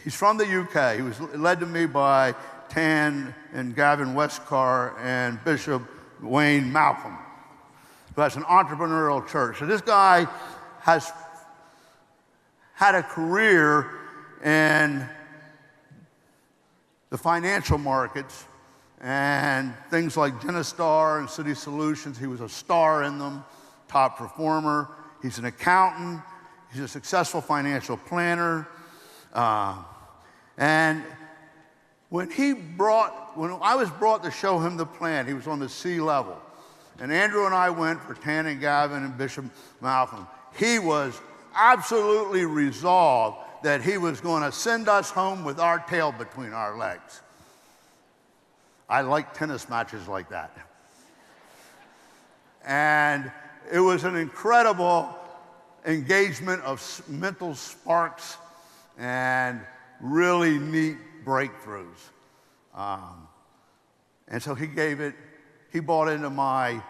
He's from the UK. He was led to me by Tan and Gavin Westcar and Bishop Wayne Malcolm. That's an entrepreneurial church. So this guy has had a career in the financial markets and things like Genestar and City Solutions. He was a star in them, top performer. He's an accountant. He's a successful financial planner. And when I was brought to show him the plan, he was on the C level. And Andrew and I went for Tannen Gavin and Bishop Malcolm. He was absolutely resolved that he was going to send us home with our tail between our legs. I like tennis matches like that. And it was an incredible engagement of mental sparks and really neat breakthroughs. And so he bought into my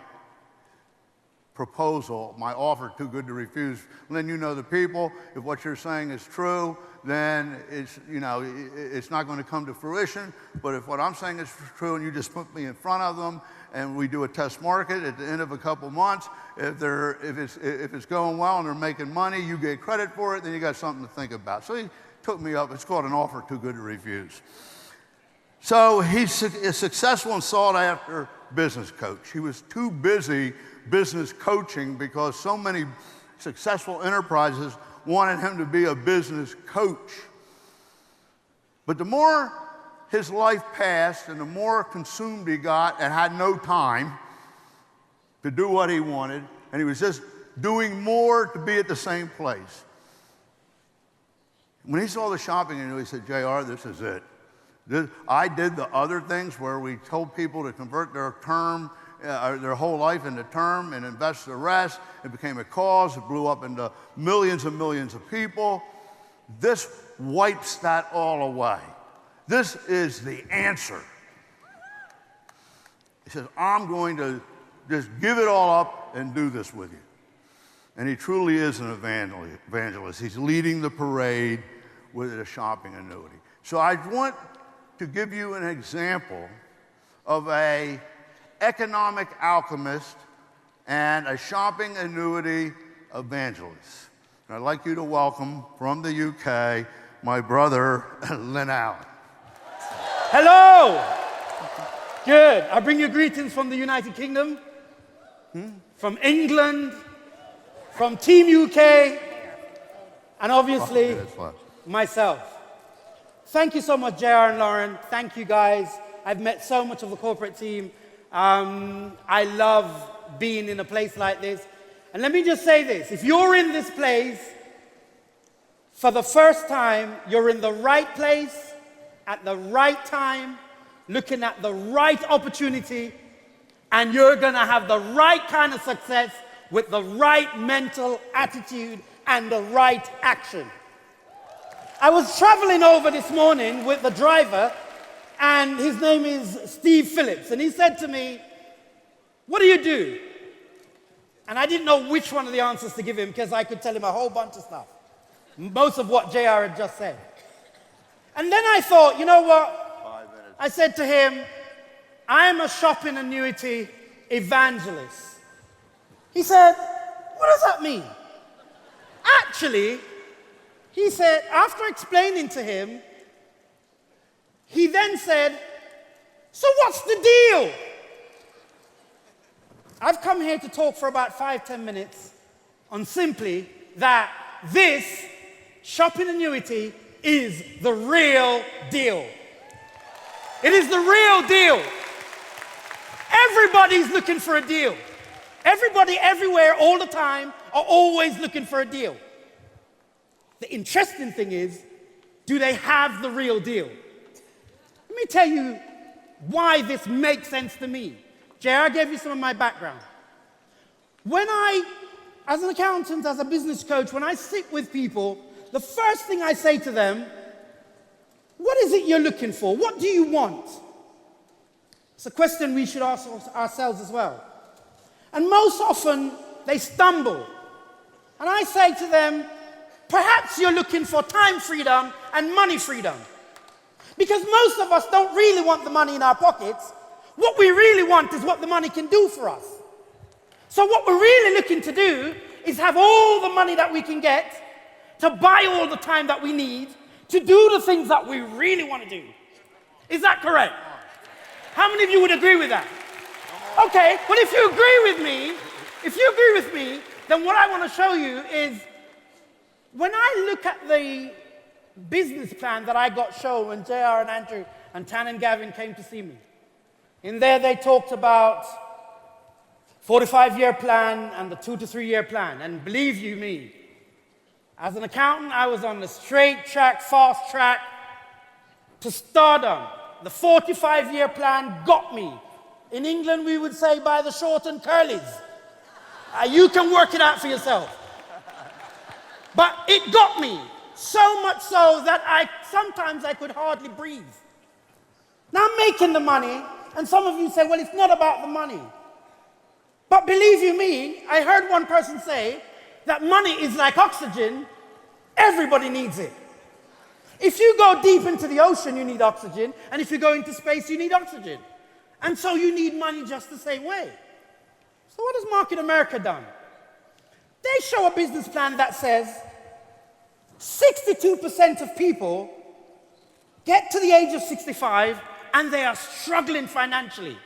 proposal, my offer too good to refuse. Lynn, you know the people. If what you're saying is true, then it's not going to come to fruition. But if what I'm saying is true and you just put me in front of them and we do a test market at the end of a couple months, if it's going well and they're making money, you get credit for it, then you got something to think about. So he took me up. It's called an offer too good to refuse. So he's a successful and sought after business coach. He was too busy business coaching because so many successful enterprises wanted him to be a business coach. But the more his life passed and the more consumed he got and had no time to do what he wanted, and he was just doing more to be at the same place. When he saw the shopping annuity, he said, JR, this is it. I did the other things where we told people to convert their term, their whole life into term and invest the rest. It became a cause. It blew up into millions and millions of people. This wipes that all away. This is the answer. He says, I'm going to just give it all up and do this with you. And he truly is an evangelist. He's leading the parade with a shopping annuity. So I want to give you an example of an economic alchemist and a shopping annuity evangelist. And I'd like you to welcome from the UK my brother, Lynn Allen. Hello! Good. I bring you greetings from the United Kingdom, from England, from Team UK, and obviously myself. Thank you so much, JR and Lauren. Thank you, guys. I've met so much of the corporate team. I love being in a place like this. And let me just say this. If you're in this place for the first time, you're in the right place at the right time, looking at the right opportunity, and you're going to have the right kind of success with the right mental attitude and the right action. I was traveling over this morning with the driver, and his name is Steve Phillips, and he said to me, what do you do? And I didn't know which one of the answers to give him because I could tell him a whole bunch of stuff, most of what JR had just said. And then I thought, you know what? I said to him, I am a shopping annuity evangelist. He said, what does that mean? Actually, he said, after explaining to him, he then said, so what's the deal? I've come here to talk for about 5-10 minutes on simply that this shopping annuity is the real deal. It is the real deal. Everybody's looking for a deal. Everybody, everywhere, all the time, are always looking for a deal. The interesting thing is, do they have the real deal? Let me tell you why this makes sense to me. JR gave you some of my background. When I, as an accountant, as a business coach, when I sit with people, the first thing I say to them, what is it you're looking for? What do you want? It's a question we should ask ourselves as well. And most often, they stumble. And I say to them, perhaps you're looking for time freedom and money freedom. Because most of us don't really want the money in our pockets. What we really want is what the money can do for us. So what we're really looking to do is have all the money that we can get to buy all the time that we need to do the things that we really want to do. Is that correct? How many of you would agree with that? Okay, well if you agree with me, then what I want to show you is when I look at the business plan that I got shown when JR and Andrew and Tan and Gavin came to see me. In there they talked about 45-year plan and the 2 to 3 year plan. And believe you me, as an accountant, I was on the straight track, fast track to stardom. The 45-year plan got me. In England, we would say by the short and curlies. You can work it out for yourself. But it got me. So much so that sometimes I could hardly breathe. Now I'm making the money, and some of you say, well, it's not about the money. But believe you me, I heard one person say that money is like oxygen. Everybody needs it. If you go deep into the ocean, you need oxygen, and if you go into space, you need oxygen. And so you need money just the same way. So what has Market America done? They show a business plan that says 62% of people get to the age of 65 and they are struggling financially.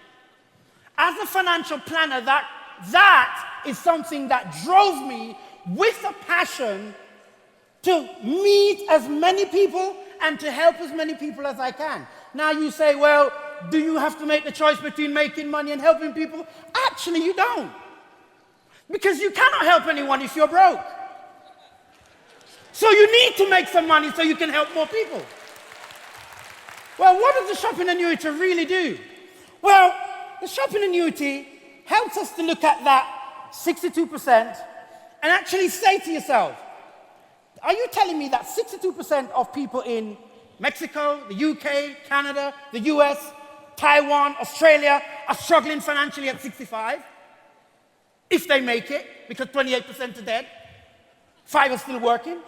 As a financial planner, that is something that drove me with a passion to meet as many people and to help as many people as I can. Now you say, well, do you have to make the choice between making money and helping people? Actually, you don't. Because you cannot help anyone if you're broke. So you need to make some money so you can help more people. Well, what does the shopping annuity really do? Well, the shopping annuity helps us to look at that 62% and actually say to yourself, are you telling me that 62% of people in Mexico, the UK, Canada, the US, Taiwan, Australia are struggling financially at 65? If they make it, because 28% are dead, 5 are still working.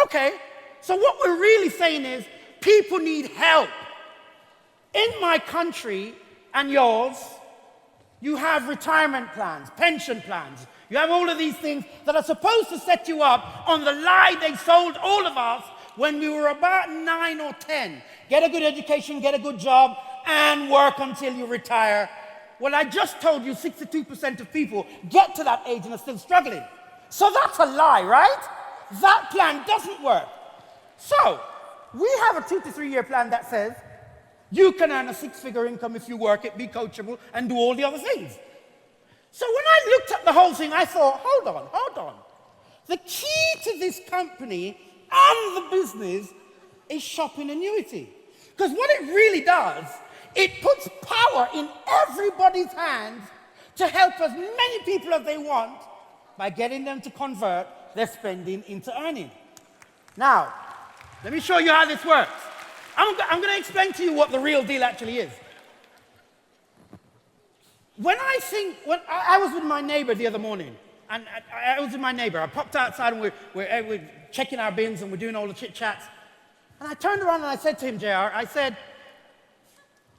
Okay, so what we're really saying is people need help. In my country and yours, you have retirement plans, pension plans. You have all of these things that are supposed to set you up on the lie they sold all of us when we were about 9 or 10. Get a good education, get a good job, and work until you retire. Well, I just told you 62% of people get to that age and are still struggling. So that's a lie, right? That plan doesn't work. So, we have a 2 to 3 year plan that says you can earn a 6-figure income if you work it, be coachable, and do all the other things. So when I looked at the whole thing, I thought, hold on. The key to this company and the business is shopping annuity. Because what it really does, it puts power in everybody's hands to help as many people as they want by getting them to convert their spending into earning. Now, let me show you how this works. I'm going to explain to you what the real deal actually is. When I was with my neighbor the other morning, and I was with my neighbor. I popped outside and we're checking our bins and we're doing all the chit-chats. And I turned around and I said to him, JR, I said,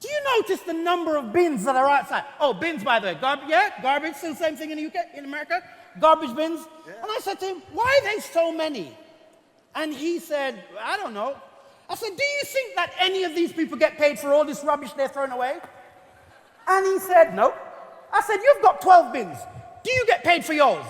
do you notice the number of bins that are outside? Oh, bins, by the way. Garbage, still the same thing in the UK, in America? Garbage bins. Yeah. And I said to him, why are they so many? And he said, I don't know. I said, do you think that any of these people get paid for all this rubbish they're throwing away? And he said, no. I said, you've got 12 bins. Do you get paid for yours?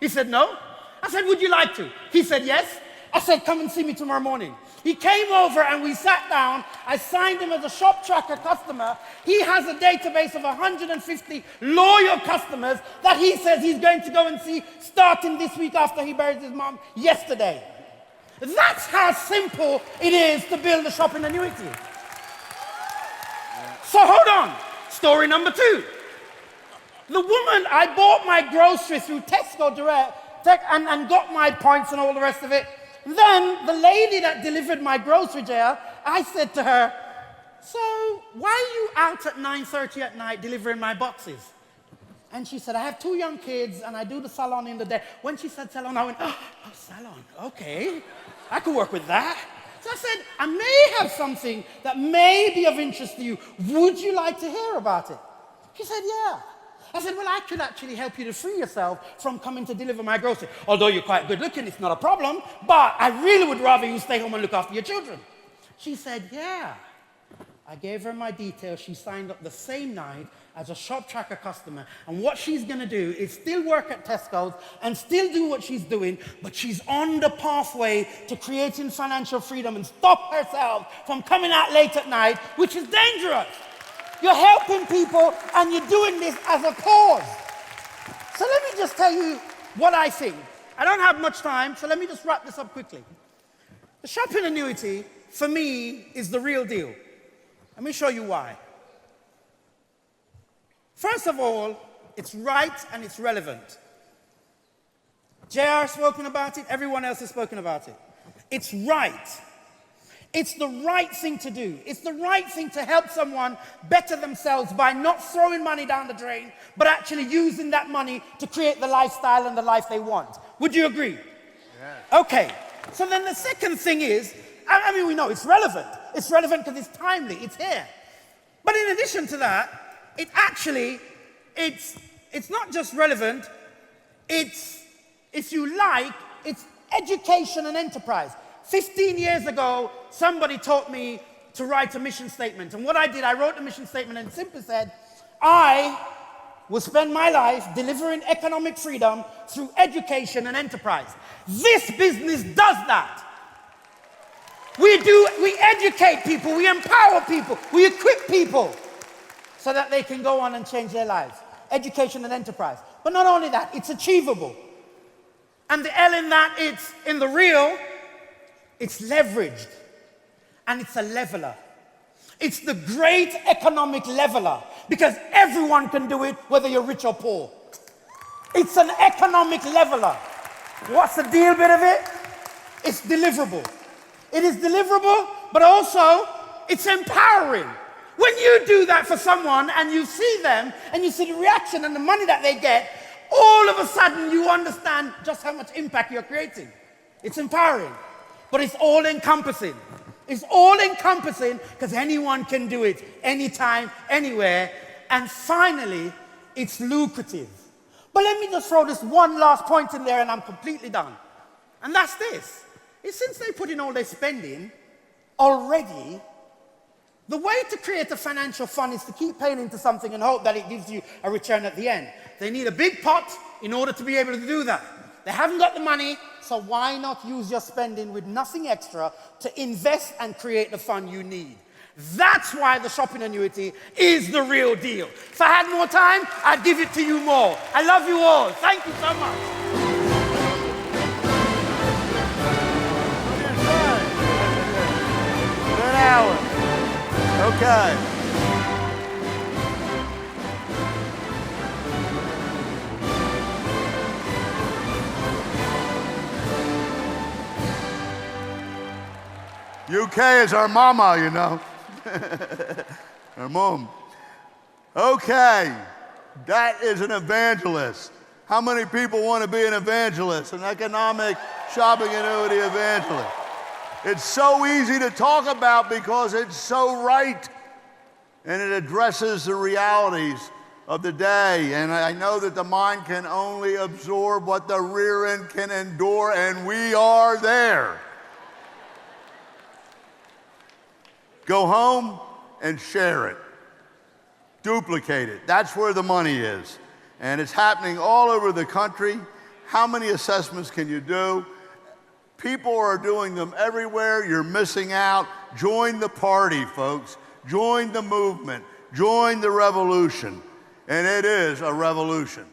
He said, no. I said, would you like to? He said, yes. I said, come and see me tomorrow morning. He came over and we sat down. I signed him as a Shop Tracker customer. He has a database of 150 loyal customers that he says he's going to go and see starting this week after he buried his mom yesterday. That's how simple it is to build a shopping annuity. So hold on. Story number 2. The woman, I bought my grocery through Tesco Direct and got my points and all the rest of it. Then the lady that delivered my grocery, JR, I said to her, so why are you out at 9:30 at night delivering my boxes? And she said, I have 2 young kids and I do the salon in the day. When she said salon, I went, oh salon, okay. I could work with that. So I said, I may have something that may be of interest to you. Would you like to hear about it? She said, yeah. I said, well, I could actually help you to free yourself from coming to deliver my grocery. Although you're quite good looking, it's not a problem, but I really would rather you stay home and look after your children. She said, yeah. I gave her my details. She signed up the same night as a Shop Tracker customer. And what she's going to do is still work at Tesco's and still do what she's doing, but she's on the pathway to creating financial freedom and stop herself from coming out late at night, which is dangerous. You're helping people and you're doing this as a cause. So let me just tell you what I think. I don't have much time, so let me just wrap this up quickly. The shopping annuity, for me, is the real deal. Let me show you why. First of all, it's right and it's relevant. JR spoken about it, everyone else has spoken about it. It's right. It's the right thing to do. It's the right thing to help someone better themselves by not throwing money down the drain, but actually using that money to create the lifestyle and the life they want. Would you agree? Yeah. Okay. So then the second thing is, I mean, we know it's relevant. It's relevant because it's timely, it's here. But in addition to that, it actually, it's not just relevant, it's, if you like, it's education and enterprise. 15 years ago, somebody taught me to write a mission statement. And what I did, I wrote a mission statement and simply said, I will spend my life delivering economic freedom through education and enterprise. This business does that. We educate people, we empower people, we equip people so that they can go on and change their lives. Education and enterprise. But not only that, it's achievable. And the L in that, it's in the real, it's leveraged. And it's a leveler. It's the great economic leveler because everyone can do it, whether you're rich or poor. It's an economic leveler. What's the deal bit of it? It's deliverable. It is deliverable, but also it's empowering. When you do that for someone and you see them and you see the reaction and the money that they get, all of a sudden you understand just how much impact you're creating. It's empowering, but it's all-encompassing. It's all-encompassing because anyone can do it anytime, anywhere. And finally, it's lucrative. But let me just throw this one last point in there and I'm completely done. And that's this. Is since they put in all their spending already, the way to create a financial fund is to keep paying into something and hope that it gives you a return at the end. They need a big pot in order to be able to do that. They haven't got the money, so why not use your spending with nothing extra to invest and create the fund you need? That's why the shopping annuity is the real deal. If I had more time, I'd give it to you more. I love you all. Thank you so much. Okay. UK is our mama, you know. Our mom. Okay, that is an evangelist. How many people want to be an evangelist, an economic shopping annuity evangelist? It's so easy to talk about because it's so right. And it addresses the realities of the day. And I know that the mind can only absorb what the rear end can endure, and we are there. Go home and share it. Duplicate it. That's where the money is. And it's happening all over the country. How many assessments can you do? People are doing them everywhere. You're missing out. Join the party, folks. Join the movement. Join the revolution. And it is a revolution.